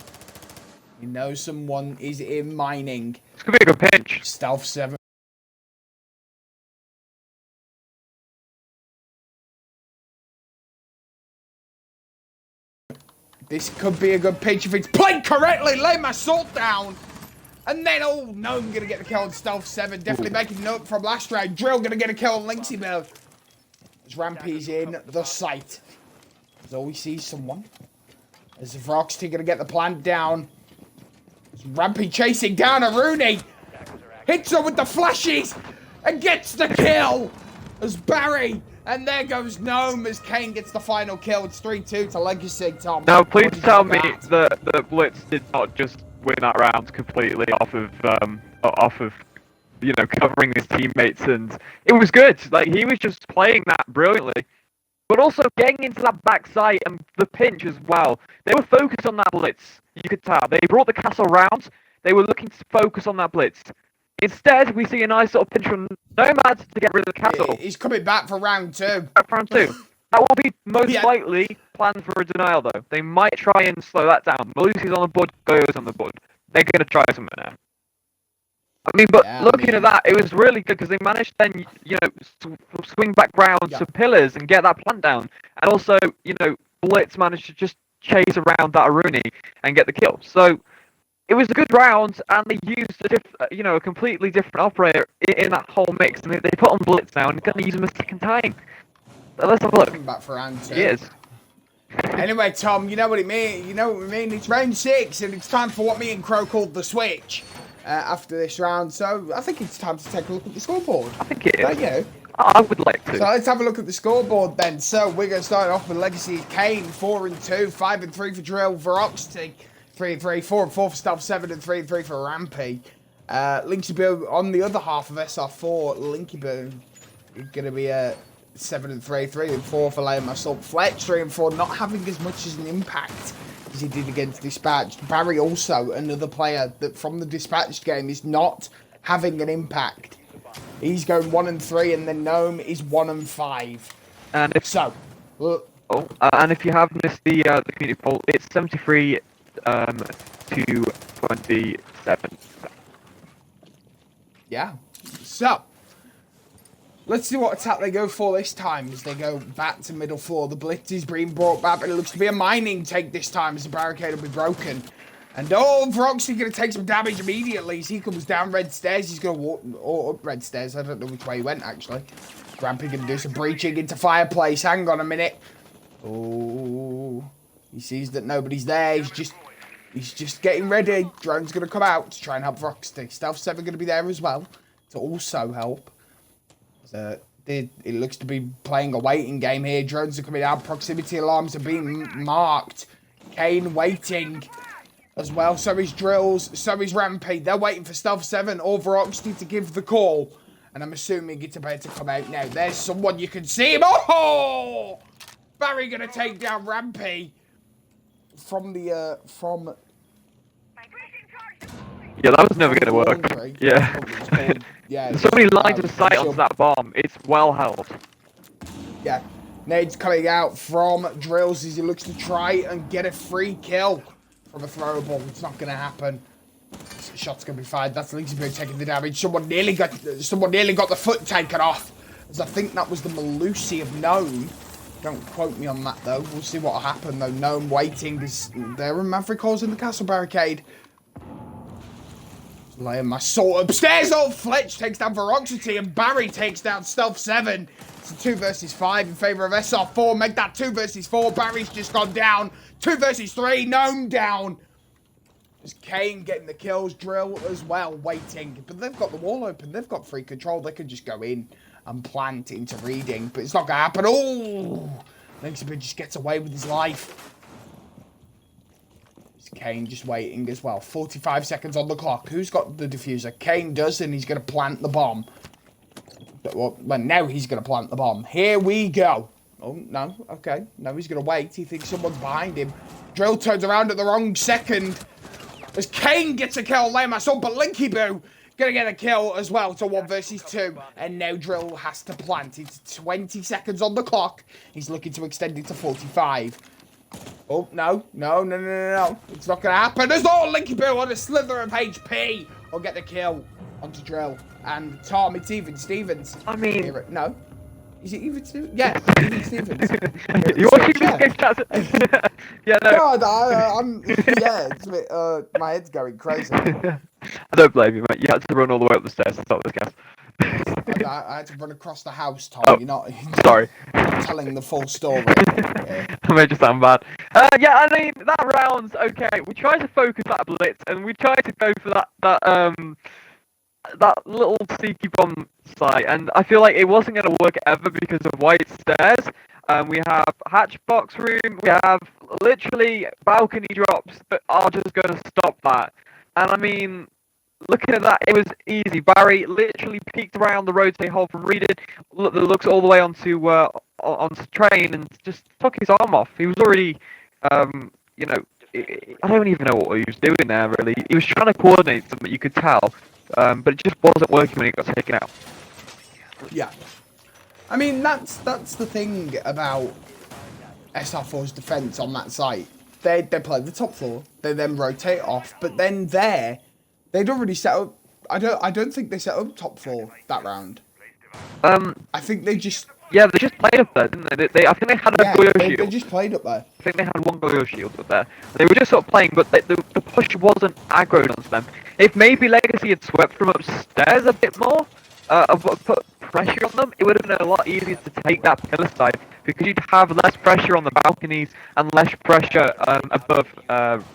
He knows someone is in mining. This could be a good pinch. Stealth 7. This could be a good pinch if it's played correctly. Lay my salt down. And then, oh, no, I'm going to get the kill on Stealth 7. Definitely making it up from last round. Drill going to get a kill on Lynxy Mill. As Rampy's in the site. As always sees someone. As Vroxty gonna get the plant down. Rampy chasing down Aruni. Hits her with the flashes. And gets the kill. As Barry. And there goes Gnome as Kane gets the final kill. It's 3-2 to Legacy, Tom. Now, please tell me that the Blitz did not just win that round completely off of covering his teammates, and it was good. Like, he was just playing that brilliantly. But also getting into that backside and the pinch as well. They were focused on that Blitz, you could tell. They brought the castle round. They were looking to focus on that Blitz. Instead, we see a nice little pinch from Nomad to get rid of the castle. He's coming back for round 2. Back for round 2. That will be most likely planned for a denial, though. They might try and slow that down. Malusi's on the board, Goyo's on the board. They're going to try something now. I mean, but looking at that, it was really good because they managed to then, swing back round to pillars and get that plant down. And also, Blitz managed to just chase around that Aruni and get the kill. So it was a good round, and they used a completely different operator in that whole mix. And they put on Blitz now, and they're going to use him a second time. So let's have a look. Back for round 2. He is. Anyway, Tom, you know what it means. You know what we mean. It's round 6, and it's time for what me and Crow called the switch. After this round, so I think it's time to take a look at the scoreboard. I think it is. Don't you? I would like to. So let's have a look at the scoreboard then. So we're going to start off with Legacy Kane, 4-2, 5-3 for Drill, Veroxty, 3-3, 4-4 for Stealth 7, and 3-3 for Rampy. Linky Boo on the other half of SR4, Linky Boo is going to be a 7-3, 3-4 for Liam Assault. Fletch, 3-4, not having as much as an impact as he did against Dispatched. Barry also, another player that from the Dispatched game is not having an impact. He's going 1-3, and then Gnome is 1-5. And if and if you have missed the community poll, it's 73 to 27. Yeah. So let's see what attack they go for this time as they go back to middle floor. The Blitz is being brought back, but it looks to be a mining take this time as the barricade will be broken. And Vroxy going to take some damage immediately as he comes down red stairs. He's going to walk up red stairs. I don't know which way he went, actually. Rampy going to do some breaching into fireplace. Hang on a minute. Oh, he sees that nobody's there. He's just getting ready. Drone's going to come out to try and help Roxy. Stealth 7 going to be there as well to also help. It looks to be playing a waiting game here. Drones are coming out. Proximity alarms are being marked. Kane waiting as well. So is Drills. So is Rampy. They're waiting for Stealth 7 or Roxy to give the call. And I'm assuming it's about to come out now. There's someone, you can see him. Oh! Barry going to take down Rampy from the, Yeah, that was never going to work. Yeah. Yeah. So many lines of sight onto that bomb. It's well held. Yeah. Nade's coming out from Drills as he looks to try and get a free kill from a throwable. It's not going to happen. Shot's going to be fired. That's Linksy taking the damage. Someone nearly got the foot taken off. As I think that was the Malusi of Gnome. Don't quote me on that, though. We'll see what'll happen, though. Gnome waiting is there, and Maverick calls in the castle barricade. Laying my sword upstairs. Oh, Fletch takes down Veroxity, and Barry takes down Stealth 7. It's a 2 versus 5 in favour of SR4. Make that 2 versus 4. Barry's just gone down. 2 versus 3. Gnome down. There's Kane getting the kills. Drill as well, waiting. But they've got the wall open. They've got free control. They could just go in and plant into reading. But it's not going to happen. Oh! Linksy just gets away with his life. Kane just waiting as well. 45 seconds on the clock. Who's got the diffuser? Kane does, and he's going to plant the bomb. Well, now he's going to plant the bomb. Here we go. Oh, no. Okay. No, he's going to wait. He thinks someone's behind him. Drill turns around at the wrong second. As Kane gets a kill, lay my soul, but Linky Boo going to get a kill as well to 1 versus 2. And now Drill has to plant. It's 20 seconds on the clock. He's looking to extend it to 45. Oh, no. It's not going to happen. There's no Linky Boo on a slither of HP. Will get the kill onto Drill. And Tom, it's even Stevens. I mean... No. Is it even Stevens? Yeah, even Stevens. You're watching this game, chat? Yeah, no. God, I'm... Yeah, it's a bit... my head's going crazy. I don't blame you, mate. You had to run all the way up the stairs to stop this gas. I had to run across the house, Tom. Oh, you're not sorry. telling the full story. Yeah. I made you sound bad. Yeah, I mean, that round's okay. We tried to focus that blitz, and we tried to go for that little sneaky bomb site, and I feel like it wasn't going to work ever because of white stairs. We have hatchbox room, we have literally balcony drops that are just going to stop that. And I mean, looking at that, it was easy. Barry literally peeked around the rotate hole from Reading, looks all the way onto train, and just took his arm off. He was already, you know, I don't even know what he was doing there, really. He was trying to coordinate something, you could tell, but it just wasn't working when he got taken out. Yeah. I mean, that's the thing about SR4's defence on that site. They play the top floor, they then rotate off, but then they'd already set up. I don't think they set up top floor that round. I think they just... Yeah, they just played up there, didn't they? I think they had a Goyo shield. They just played up there. I think they had one Goyo shield up there. They were just sort of playing, but the push wasn't aggroed onto them. If maybe Legacy had swept from upstairs a bit more, put pressure on them, it would have been a lot easier to take that pillar side, because you'd have less pressure on the balconies and less pressure above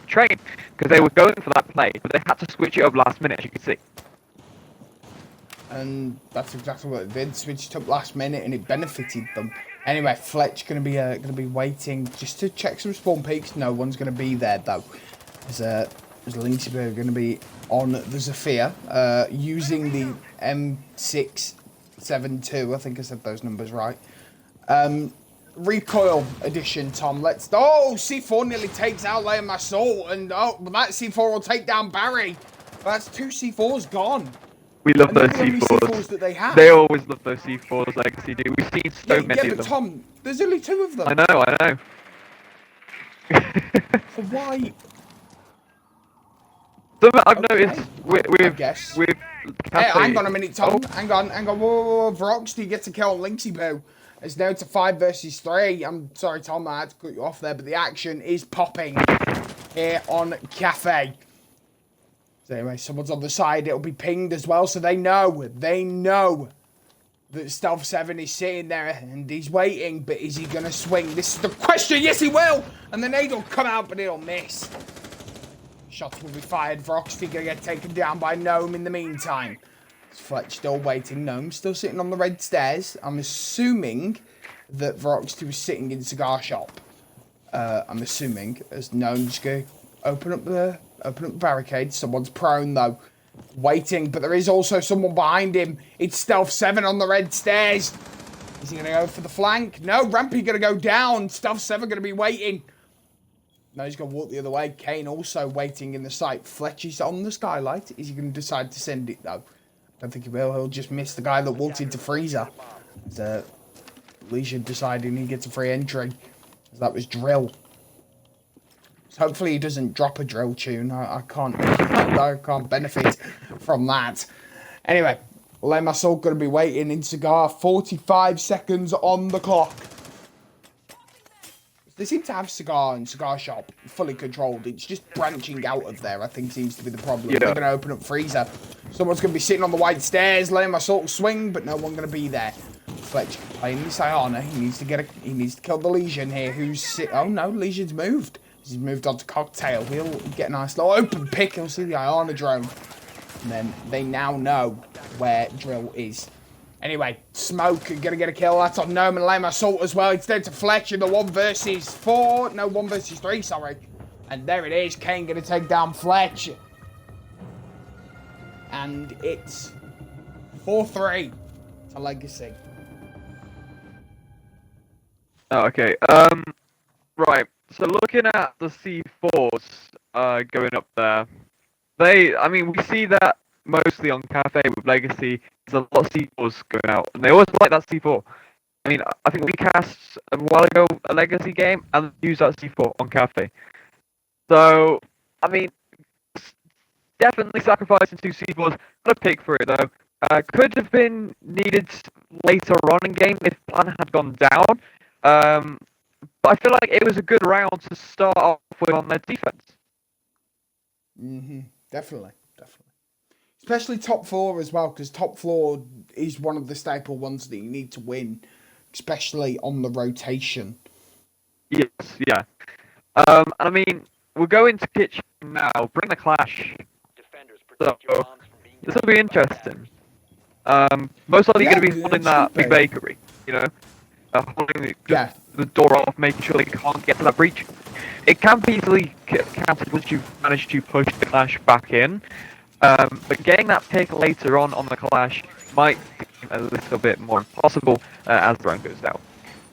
train, because they were going for that play, but they had to switch it up last minute, as you can see. And that's exactly what it did. Switched up last minute, and it benefited them. Anyway, Fletch gonna be waiting just to check some spawn peaks. No one's gonna be there though. There's Linksy gonna be on the Zafir, using the M672. I think I said those numbers right. Recoil edition, Tom. C4 nearly takes out Leia Massol, and that C4 will take down Barry. That's 2 C4s gone. We love those C4s that they have. They always love those C4s, Legacy do. We've seen so many of them. But Tom, there's only 2 of them. I know. So why? Something I've noticed with Hey, hang on a minute, Tom. Oh. Hang on. Whoa. Veroxty gets a kill on Linksy Boo. It's now to 5 versus 3. I'm sorry, Tom, I had to cut you off there, but the action is popping here on Cafe. So anyway, someone's on the side. It'll be pinged as well, so they know. that Stealth 7 is sitting there and he's waiting, but is he going to swing? This is the question. Yes, he will. And the nade will come out, but it'll miss. Shots will be fired. Vroxty going to get taken down by Gnome in the meantime. Fletch still waiting. Gnome still sitting on the red stairs. I'm assuming that Vroxty was sitting in Cigar Shop. I'm assuming, as Gnome's going to open up the barricade. Someone's prone, though. Waiting, but there is also someone behind him. It's Stealth 7 on the red stairs. Is he going to go for the flank? No, Rampy going to go down. Stealth 7 going to be waiting. No, he's going to walk the other way. Kane also waiting in the site. Fletch is on the skylight. Is he going to decide to send it, though? I don't think he will. He'll just miss the guy that walked into Freezer. Leisure deciding he gets a free entry. That was Drill. So hopefully he doesn't drop a Drill tune. I can't benefit from that. Anyway, Le Massol going to be waiting in Cigar. 45 seconds on the clock. They seem to have Cigar and Cigar Shop fully controlled. It's just branching out of there, I think, seems to be the problem. Yeah. They're going to open up Freezer. Someone's going to be sitting on the white stairs. Le Massol swing, but no one going to be there. Fletch playing the Iona. He needs to kill the Legion here. Oh no, Legion's moved. He's moved on to Cocktail. He'll get a nice little open pick. He'll see the Iona drone. And then they now know where Drill is. Anyway, Smoke gonna get a kill. That's on Gnome and Le Massol as well. It's down to Fletch in the 1 versus 4. No, 1 versus 3, sorry. And there it is. Kane gonna take down Fletch. And it's 4-3 to Legacy. Oh, okay. Right. So looking at the C4s going up there, we see that mostly on Cafe with Legacy. There's a lot of C4s going out, and they always like that C4. I mean, I think we cast a while ago a Legacy game and used that C4 on Cafe. So, I mean, definitely sacrificing 2 C4s. Got a pick for it though. Could have been needed later on in game if plan had gone down. But I feel like it was a good round to start off with on their defense. Definitely. Especially top 4 as well, because top 4 is one of the staple ones that you need to win, especially on the rotation. Yes, yeah. And I mean, we'll go into kitchen now. Bring the clash. So this will be interesting. Most likely going to be holding that big bakery, you know, holding the door off, making sure they can't get to that breach. It can be easily countered once you've managed to push the clash back in. But getting that pick later on the clash might be a little bit more impossible as the round goes down.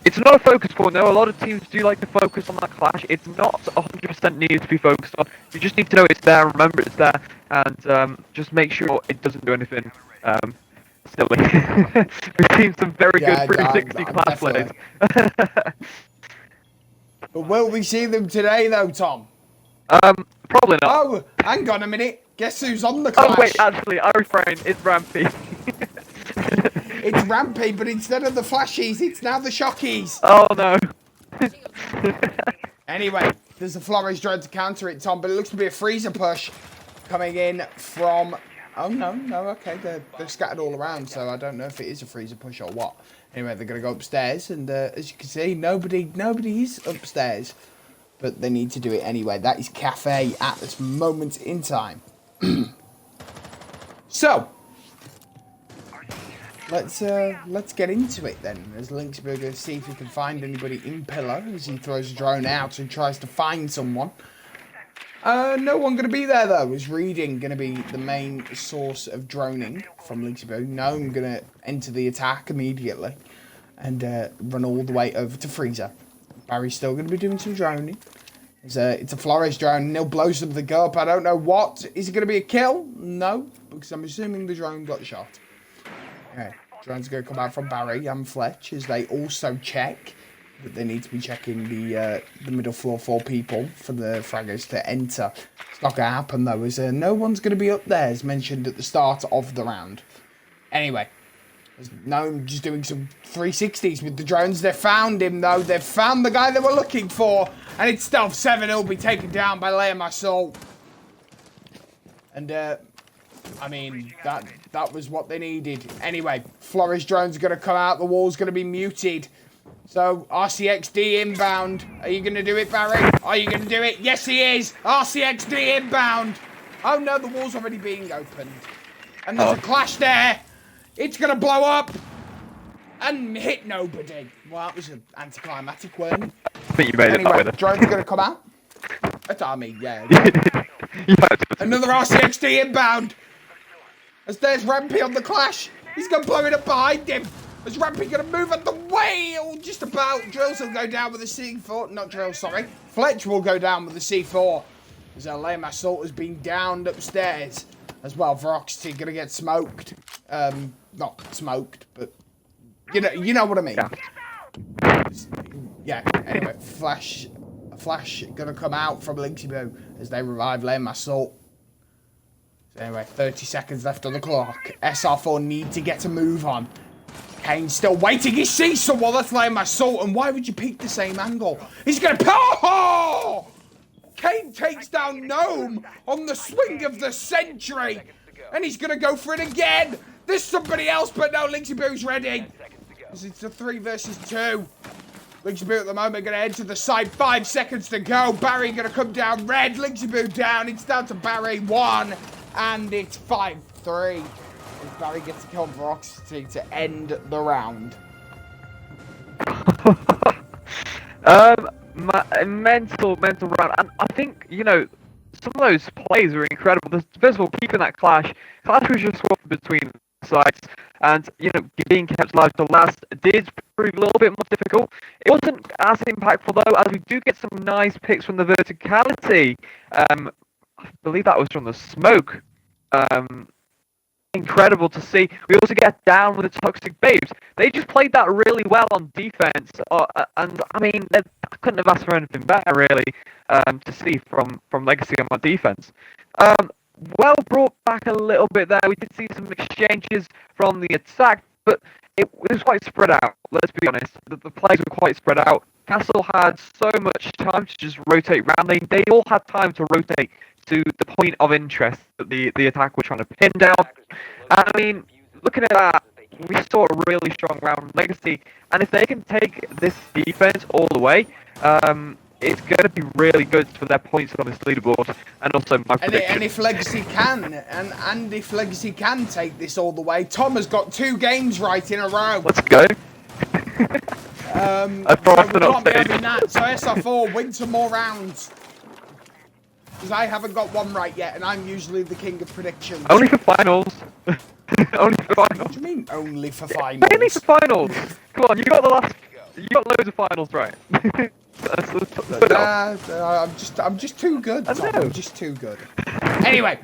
It's not a focus point though. A lot of teams do like to focus on that clash. It's not 100% needed to be focused on. You just need to know it's there, remember it's there, and just make sure it doesn't do anything silly. We've seen some very good 360 clash plays. But will we see them today though, Tom? Probably not. Oh, hang on a minute. Guess who's on the clash? Oh wait, actually, I refrain. It's Rampy. It's Rampy, but instead of the flashies, it's now the shockies. Oh no. Anyway, there's a Flores drone to counter it, Tom, but it looks to be a freezer push coming in from... Oh, no, okay, they're scattered all around, so I don't know if it is a freezer push or what. Anyway, they're going to go upstairs, and as you can see, nobody is upstairs, but they need to do it anyway. That is Cafe at this moment in time. So, let's get into it then. As Lynxburg to see if he can find anybody in pillar as he throws a drone out and tries to find someone. No one going to be there though. Is Reading going to be the main source of droning from Lynxburg? No, I'm going to enter the attack immediately and run all the way over to Freezer. Barry's still going to be doing some droning. It's a Flores drone and he'll blow something up. I don't know what. Is it going to be a kill? No, because I'm assuming the drone got shot. Okay, drone's going to come out from Barry and Fletch as they also check. But they need to be checking the middle floor 4 people for the fraggers to enter. It's not going to happen though, as no one's going to be up there, as mentioned at the start of the round. Anyway, Gnome just doing some 360s with the drones. They found him though. They've found the guy they were looking for. And it's Stealth 7. He'll be taken down by Le Massol. And I mean, that was what they needed. Anyway, Flores drone's going to come out. The wall's going to be muted. So, RCXD inbound. Are you going to do it, Barry? Are you going to do it? Yes, he is. RCXD inbound. Oh, no, the wall's already being opened. And there's a clash there. It's going to blow up. And hit nobody. Well, that was an anticlimactic one. I think you made it that way. Drone's going to come out. That's me, yeah. Another RCXD inbound. As there's Rampy on the clash. He's going to blow it up behind him. Is Rampy going to move out the way? Or just about. Drills will go down with the C4. Not Drills, sorry. Fletch will go down with the C4. As our lame assault has been downed upstairs. As well, Veroxity going to get smoked. Not smoked, but you know what I mean. Yeah, anyway, Flash going to come out from Linksy Boo as they revive lame assault. So anyway, 30 seconds left on the clock. SR4 need to get a move on. Kane's still waiting. He sees someone. That's lame assault. And why would you peek the same angle? He's going to... Oh! Kane takes down Gnome on the swing of the century. And he's going to go for it again. There's somebody else, but no, Linksy Boo's ready. It's a 3 versus 2. Linksy Boo at the moment going to head to the side. 5 seconds to go. Barry going to come down red. Linksy Boo down. It's down to Barry 1. And it's 5-3. As Barry gets a kill on Veroxity to end the round. Mental round. And I think, some of those plays were incredible. First of all, keeping that clash. Clash was just swapped between sides. And, being kept alive to last did prove a little bit more difficult. It wasn't as impactful, though, as we do get some nice picks from the verticality. I believe that was from the smoke. Incredible to see. We also get down with the Toxic Babes. They just played that really well on defense. And, I mean, I couldn't have asked for anything better, really, to see from Legacy on my defense. Well brought back a little bit there. We did see some exchanges from the attack, but it was quite spread out. Let's be honest. The plays were quite spread out. Castle had so much time to just rotate around. They all had time to rotate to the point of interest that the attack were trying to pin down. And I mean, looking at that, we saw a really strong round Legacy. And if they can take this defense all the way, it's going to be really good for their points on this leaderboard, and also my prediction. And if Legacy can, and if Legacy can take this all the way, Tom has got 2 games right in a row. Let's go. So we can't be having that. So SR4 win some more rounds. Because I haven't got one right yet, and I'm usually the king of predictions. Only for finals. Only for finals. What do you mean only for finals? Mainly for finals. Come on, you got loads of finals right. I'm just too good. Tom. I'm just too good. Anyway,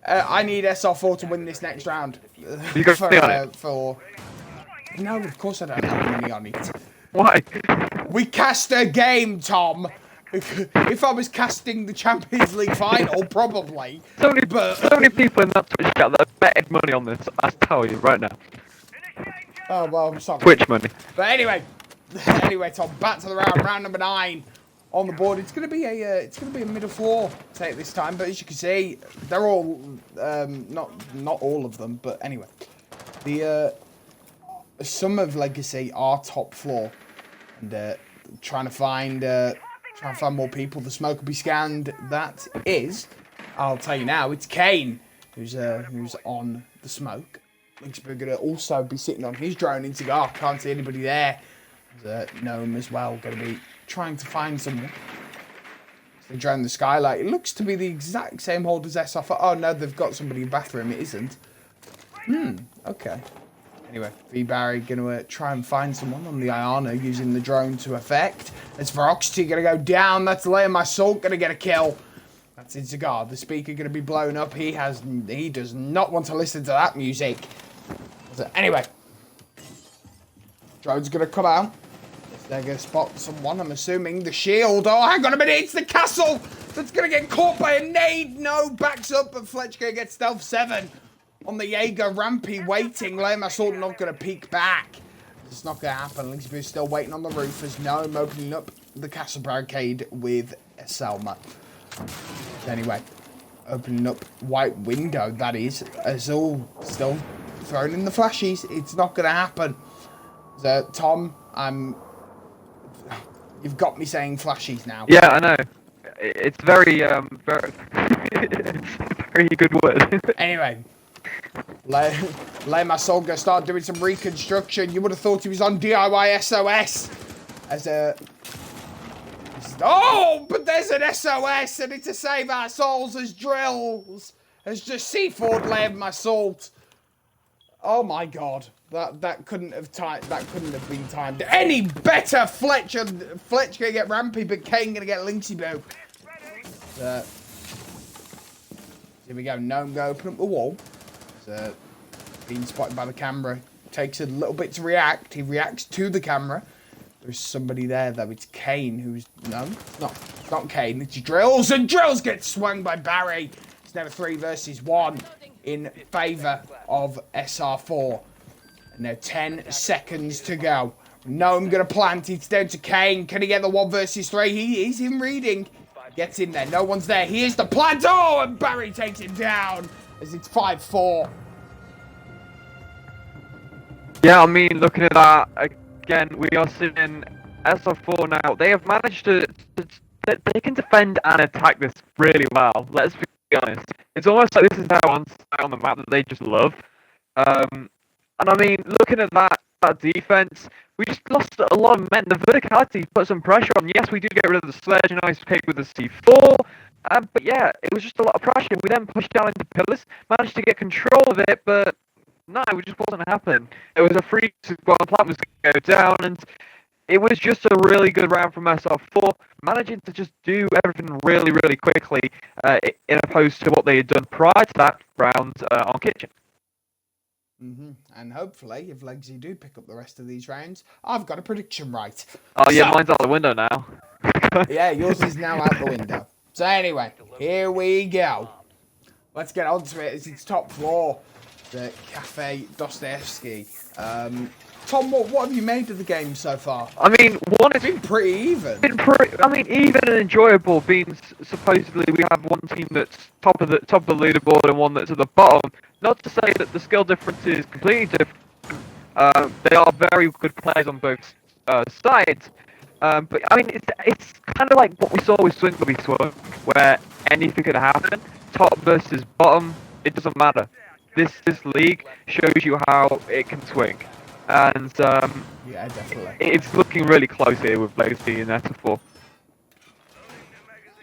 I need SR4 to win this next round. You got money on it? No, of course I don't have money on it. Why? We cast a game, Tom. If I was casting the Champions League final, probably. So many people in that Twitch chat that have betted money on this. I tell you right now. Oh well, I'm sorry. Twitch money. But anyway, Tom. Back to the round number 9 on the board. It's gonna be a middle floor take this time. But as you can see, they're all not all of them. But anyway, the some of Legacy are top floor, and trying to find more people. The smoke will be scanned. That is, I'll tell you now, it's Kane who's on the smoke. Linksy gonna also be sitting on his drone in cigar. Can't see anybody there. There's Gnome as well. Gonna be trying to find someone. So they drone the skylight. It looks to be the exact same hold as SR4. Oh no, they've got somebody in the bathroom. It isn't. Okay. Anyway, V Barry gonna try and find someone on the Iana using the drone to effect. It's Veroxity gonna go down. That's Liam Assault gonna get a kill. That's in cigar. The speaker gonna be blown up. He does not want to listen to that music. So, anyway, drone's gonna come out. They're gonna spot someone. I'm assuming the shield. Oh, hang on a minute! It's the castle that's gonna get caught by a nade. No, backs up, but Fletch gonna get stealth 7. On the Jaeger, Rampy waiting. Lame Assault not going to peek back. It's not going to happen. Linksy still waiting on the roof as Gnome opening up the castle barricade with Selma. Anyway, Opening up white window, that is. Azul still throwing in the flashes. It's not going to happen. So, Tom, you've got me saying flashes now. Yeah, I know. It's very, very, it's a very good word. Anyway, my soul gonna start doing some reconstruction. You would have thought he was on DIY SOS. Oh, but there's an SOS, and it's to save our souls as drills. Has just C4'd Lame my salt. Oh my god. That couldn't have been timed any better. Fletch gonna get Rampy, but Kane gonna get Lynxy Boo. Here we go. Gnome go open up the wall. Being spotted by the camera. Takes a little bit to react. He reacts to the camera. There's somebody there though. It's Kane who's it's not Kane. It's Drills, and Drills gets swung by Barry. It's now 3 versus 1 in favour of SR4. And now 10 seconds to go. Gnome gonna plant. It's down to Kane. Can he get the 1 versus 3? He is in reading. Gets in there. No one's there. Here's the plant. Oh, and Barry takes him down as it's 5-4. Yeah, I mean, looking at that, again, we are seeing SR4 now. They have managed to they can defend and attack this really well. Let's be honest. It's almost like this is their one side on the map that they just love. And I mean, looking at that defense, we just lost a lot of men. The verticality put some pressure on. Yes, we do get rid of the sledge, a nice pick with the C4. But yeah, it was just a lot of pressure. We then pushed down into pillars, managed to get control of it, but no, it just wasn't happening. It was a free while the plant was going to go down, and it was just a really good round from SR4, managing to just do everything really, really quickly, in opposed to what they had done prior to that round on Kitchen. And hopefully, if Legsy do pick up the rest of these rounds, I've got a prediction right. Oh yeah, mine's out the window now. Yeah, yours is now out the window. So anyway, here we go. Let's get on to it. It's top floor, the Cafe Dostoevsky. Tom, what have you made of the game so far? I mean, It's been pretty even. Even and enjoyable. Being supposedly we have one team that's top of the leaderboard and one that's at the bottom. Not to say that the skill difference is completely different. They are very good players on both sides. But I mean, it's kind of like what we saw with Swing Will Be Swung, where anything could happen. Top versus bottom, it doesn't matter. This league shows you how it can swing. And yeah, definitely. It's looking really close here with Legacy and SR4.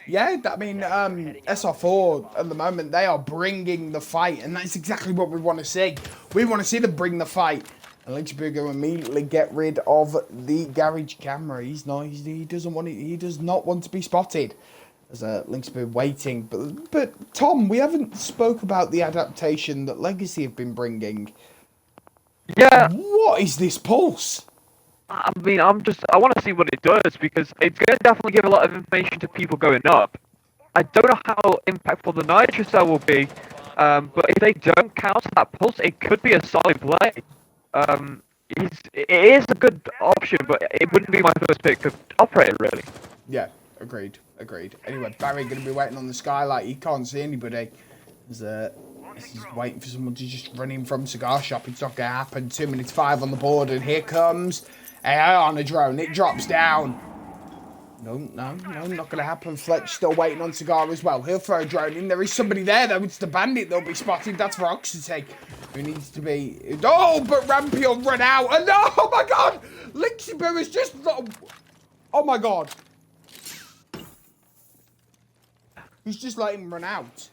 Yeah, I mean, SR4 at the moment, they are bringing the fight, and that's exactly what we want to see. We want to see them bring the fight. And Lynchburger immediately get rid of the garage camera. He does not want to be spotted. There's a Lynchburg waiting, but Tom, we haven't spoke about the adaptation that Legacy have been bringing. Yeah. What is this pulse? I mean, I want to see what it does, because it's going to definitely give a lot of information to people going up. I don't know how impactful the Nitro Cell will be, but if they don't counter that pulse, it could be a solid play. It is a good option, but it wouldn't be my first pick of operator, really. Yeah, agreed. Anyway, Barry going to be waiting on the skylight. He can't see anybody. He's waiting for someone to just run in from Cigar Shop. It's not going to happen. 2 minutes 5 on the board, and here comes AI on a drone. It drops down. No, not going to happen. Fletch still waiting on Cigar as well. He'll throw a drone in. There is somebody there, though. It's the bandit that'll be spotted. That's for Oxitec, who needs to be... Oh, but Rampy will run out. And oh, my God! Lynxy Boo is just... Oh, my God. He's just letting him run out.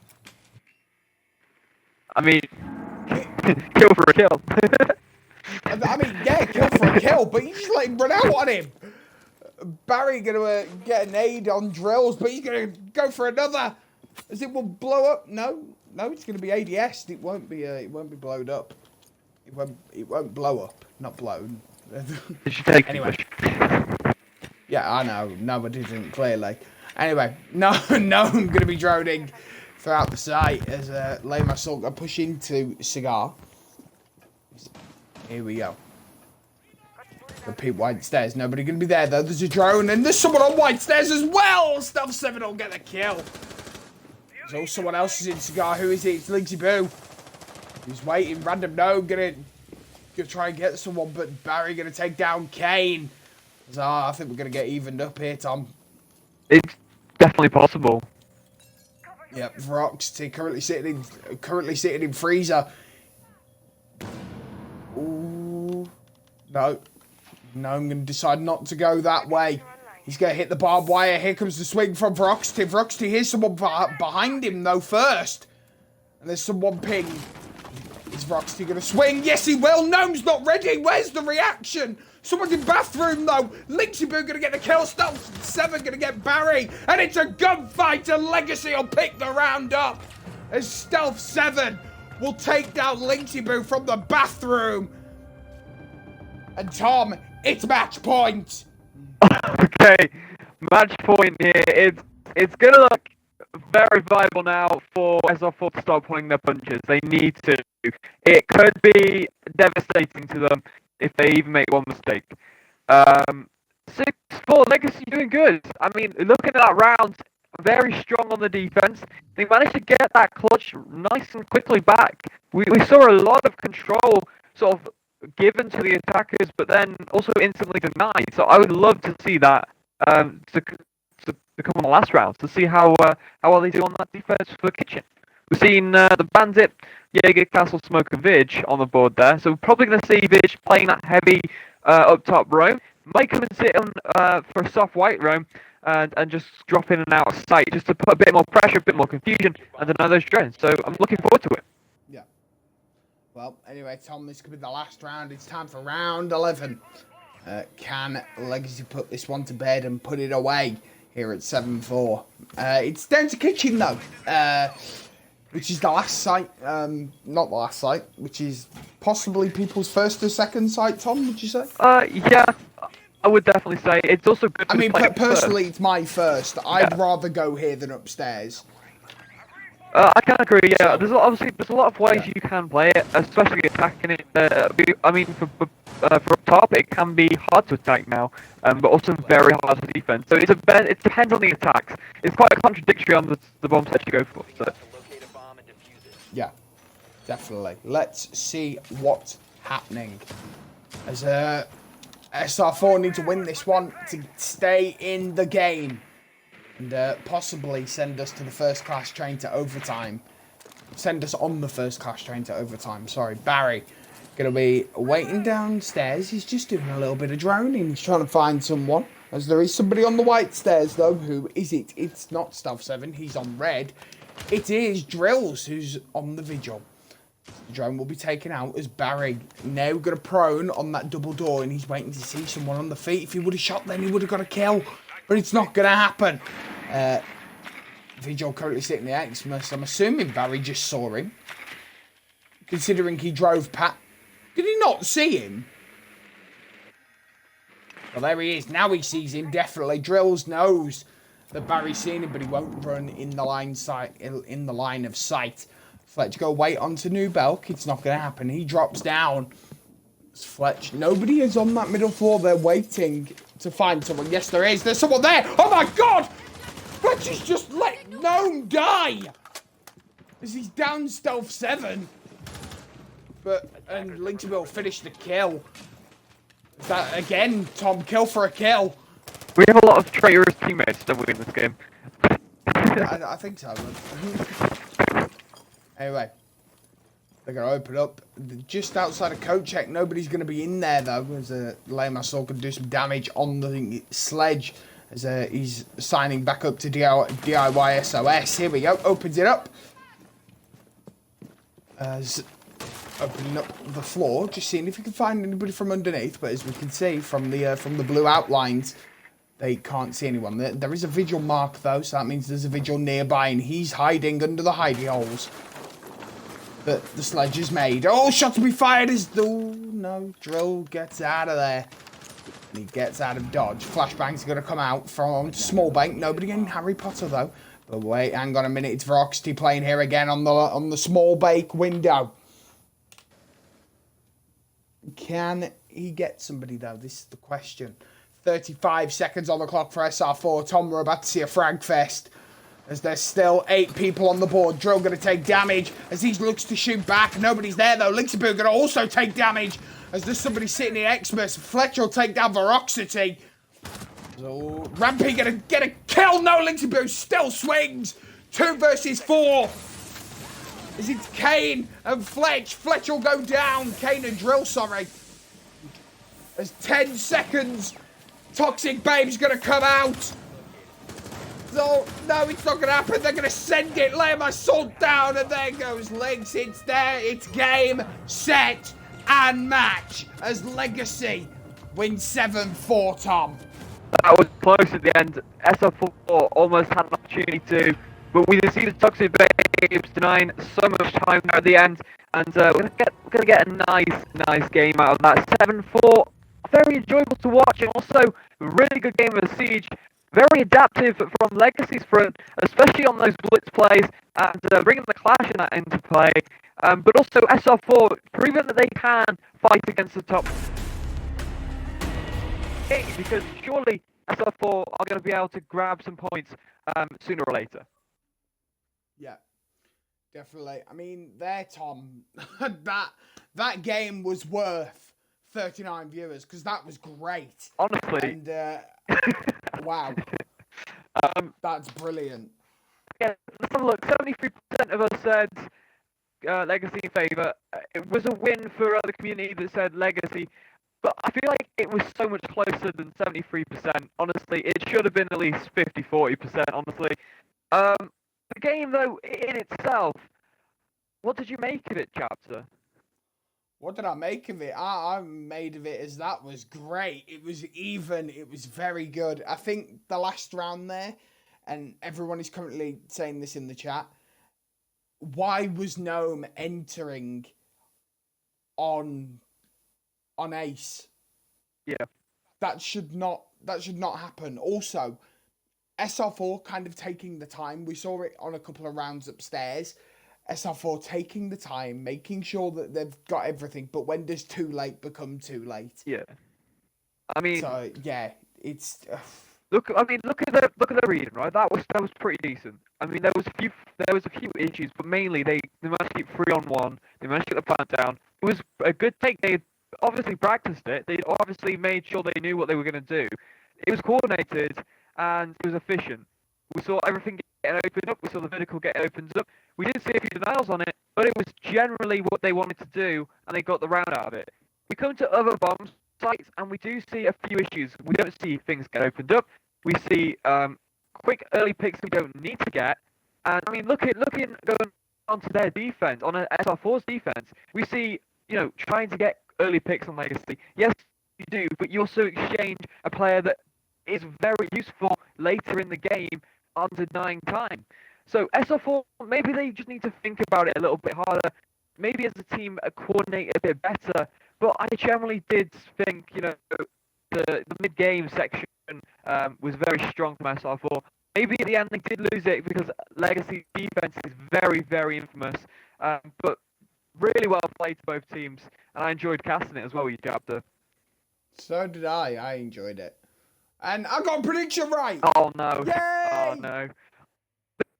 I mean, kill for a kill. I mean, yeah, kill for a kill, but he's just letting him run out on him. Barry gonna get an aid on Drills, but he's gonna go for another. As it will blow up. No, it's gonna be ADS. It won't be blowed up. It won't blow up. Not blown. Anyway. Yeah, I know. Nobody didn't clearly. Anyway, no, I'm gonna be droning throughout the site as Lame Assault gonna push into Cigar. Here we go. Repeat white stairs. Nobody gonna be there though. There's a drone and there's someone on white stairs as well. Stealth 7 will get the kill. So someone else is in Cigar. Who is it? It's Linksy Boo. He's waiting. Random gnome gonna try and get someone, but Barry gonna take down Kane. So I think we're gonna get evened up here, Tom. It's definitely possible. Yep, Vroxty currently sitting in freezer. Ooh, no, I'm gonna decide not to go that way. He's gonna hit the barbed wire. Here comes the swing from Vroxty. Vroxty here's someone behind him though first, and there's someone ping. Is Vroxty gonna swing? Yes, he will. Gnome's not ready. Where's the reaction? Someone's in bathroom though. Linksy Boo gonna get the kill. Stealth 7 gonna get Barry, and it's a gunfight. And Legacy will pick the round up as Stealth 7 will take down Linksy Boo from the bathroom. And Tom, it's match point. Okay, match point here. It's gonna look very viable now for SR4 to start pulling their punches. They need to. It could be devastating to them if they even make one mistake. 6-4 Legacy doing good. I mean, looking at that round, very strong on the defense. They managed to get that clutch nice and quickly back. We saw a lot of control sort of given to the attackers, but then also instantly denied. So I would love to see that to come on the last round to see how well they do on that defense for Kitchen. We've seen the Bandit, Jaeger, Castle, Smoke, and Vidge on the board there. So we're probably going to see Vidge playing that heavy up top roam. Might come and sit on for a soft white roam and just drop in and out of sight just to put a bit more pressure, a bit more confusion, and deny those drones. So I'm looking forward to it. Yeah. Well, anyway, Tom, this could be the last round. It's time for round 11. Can Legacy put this one to bed and put it away here at 7-4? It's down to Kitchen, though. Which is the last site, not the last site, which is possibly people's first or second site, Tom, would you say? Yeah, I would definitely say. It's also good to I mean, play personally, first. It's my first. I'd rather go here than upstairs. I can agree, yeah. There's a lot of ways you can play it, especially attacking it. I mean, for up top, it can be hard to attack now, but also very hard to defend. So it depends on the attacks. It's quite contradictory on the bomb set you go for. So. Yeah, definitely. Let's see what's happening. As SR4 need to win this one to stay in the game and possibly send us to the first class train to overtime. Send us on the first class train to overtime. Sorry, Barry gonna be waiting downstairs. He's just doing a little bit of droning. He's trying to find someone. As there is somebody on the white stairs though. Who is it? It's not Stealth 7. He's on red. It is Drills who's on the vigil. The drone will be taken out as Barry now got a prone on that double door and he's waiting to see someone on the feet. If he would have shot then he would have got a kill. But it's not going to happen. Vigil currently sitting the Xmas. I'm assuming Barry just saw him. Considering he drove past. Did he not see him? Well, there he is. Now he sees him. Definitely. Drills knows that Barry's seen him, but he won't run in the line of sight. Fletch go wait onto New Belk. It's not going to happen. He drops down. It's Fletch. Nobody is on that middle floor. They're waiting to find someone. Yes, there is. There's someone there. Oh, my God. Fletch has just let Gnome die. As he's down Stealth 7. And Linksy will finish the kill. Is that, again, Tom, kill for a kill. We have a lot of traitorous teammates, don't we, in this game? I think so. Anyway, they're going to open up just outside of coat check. Nobody's going to be in there, though, as Lame Assault can do some damage on the sledge as he's signing back up to DIY SOS. Here we go. Opens it up. Opening up the floor, just seeing if you can find anybody from underneath. But as we can see from the blue outlines, they can't see anyone. There is a vigil mark, though, so that means there's a vigil nearby, and he's hiding under the hidey holes that the sledge has made. Oh, shots will be fired as the... No, Drill gets out of there. And he gets out of dodge. Flashbang's going to come out from Smallbank. Nobody in Harry Potter, though. But wait, hang on a minute. It's Vroxty playing here again on the Smallbank window. Can he get somebody, though? This is the question. 35 seconds on the clock for SR4. Tom, we're about to see a frag fest. As there's still 8 people on the board. Drill going to take damage as he looks to shoot back. Nobody's there though. Lynxaboo going to also take damage as there's somebody sitting in Xmas. Fletcher will take down Veroxity. So Rampy going to get a kill. No, Lynxaboo still swings. 2 versus 4. As it's Kane and Fletch. Fletch will go down. Kane and Drill, sorry. As 10 seconds. Toxic Babe's going to come out. So, no, it's not going to happen. They're going to send it. Lay my sword down. And there goes Lynx. It's there. It's game, set, and match. As Legacy wins 7-4, Tom. That was close at the end. SR4 almost had an opportunity to, but we see the Toxic Babes denying so much time there at the end. And we're gonna get a nice game out of that. 7-4. Very enjoyable to watch, and also a really good game of Siege. Very adaptive from Legacy's front, especially on those blitz plays, and bringing the clash in that into play. But also SR4 proving that they can fight against the top game, because surely SR4 are going to be able to grab some points sooner or later. Yeah, definitely. I mean, there, Tom, that game was worth 39 viewers because that was great. Honestly. And wow, that's brilliant. Yeah, let's have a look. 73% of us said Legacy in favour. It was a win for the community that said Legacy, but I feel like it was so much closer than 73%. Honestly, it should have been at least 50-40%, honestly. The game, though, in itself, what did you make of it, Chapter? What did I make of it? I made of it as that was great. It was even. It was very good. I think the last round there, and everyone is currently saying this in the chat, why was Gnome entering on Ace? Yeah. That should not happen. Also, SR4 kind of taking the time. We saw it on a couple of rounds upstairs. SR4 taking the time, making sure that they've got everything, but when does too late become too late? Yeah. I mean, so yeah, it's look at the reading, right? That was pretty decent. I mean, there was a few issues, but mainly they managed to keep 3-on-1. They managed to get the plant down. It was a good take. They obviously practiced it. They obviously made sure they knew what they were going to do. It was coordinated and it was efficient. We saw everything getting opened up. We saw the vertical get opened up. We did see a few denials on it, but it was generally what they wanted to do, and they got the round out of it. We come to other bomb sites, and we do see a few issues. We don't see things get opened up. We see quick early picks we don't need to get. And I mean, looking going onto their defense, on SR4's defense, we see trying to get early picks on Legacy. Yes, you do, but you also exchange a player that is very useful later in the game on denying time. So SR4, maybe they just need to think about it a little bit harder. Maybe as a team, coordinate a bit better. But I generally did think, the mid-game section was very strong from SR4. Maybe at the end they did lose it because Legacy defense is very, very infamous. But really well played to both teams, and I enjoyed casting it as well, you chapter. So did I. I enjoyed it. And I got a prediction right! Oh no. Yay! Oh no.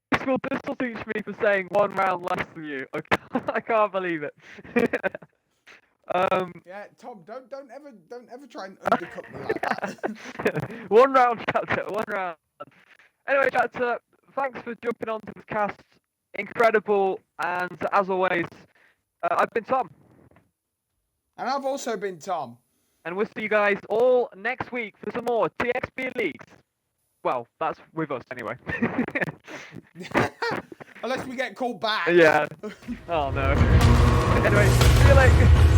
This will teach me for saying 1 round less than you. Okay. I can't believe it. Yeah, Tom, don't ever try and undercut me like that. 1 round, chapter. 1 round. Anyway, chapter, thanks for jumping on to this cast. Incredible, and as always, I've been Tom. And I've also been Tom. And we'll see you guys all next week for some more TXB leagues. Well, that's with us anyway. Unless we get called back. Yeah. Oh no. Anyway, see you later.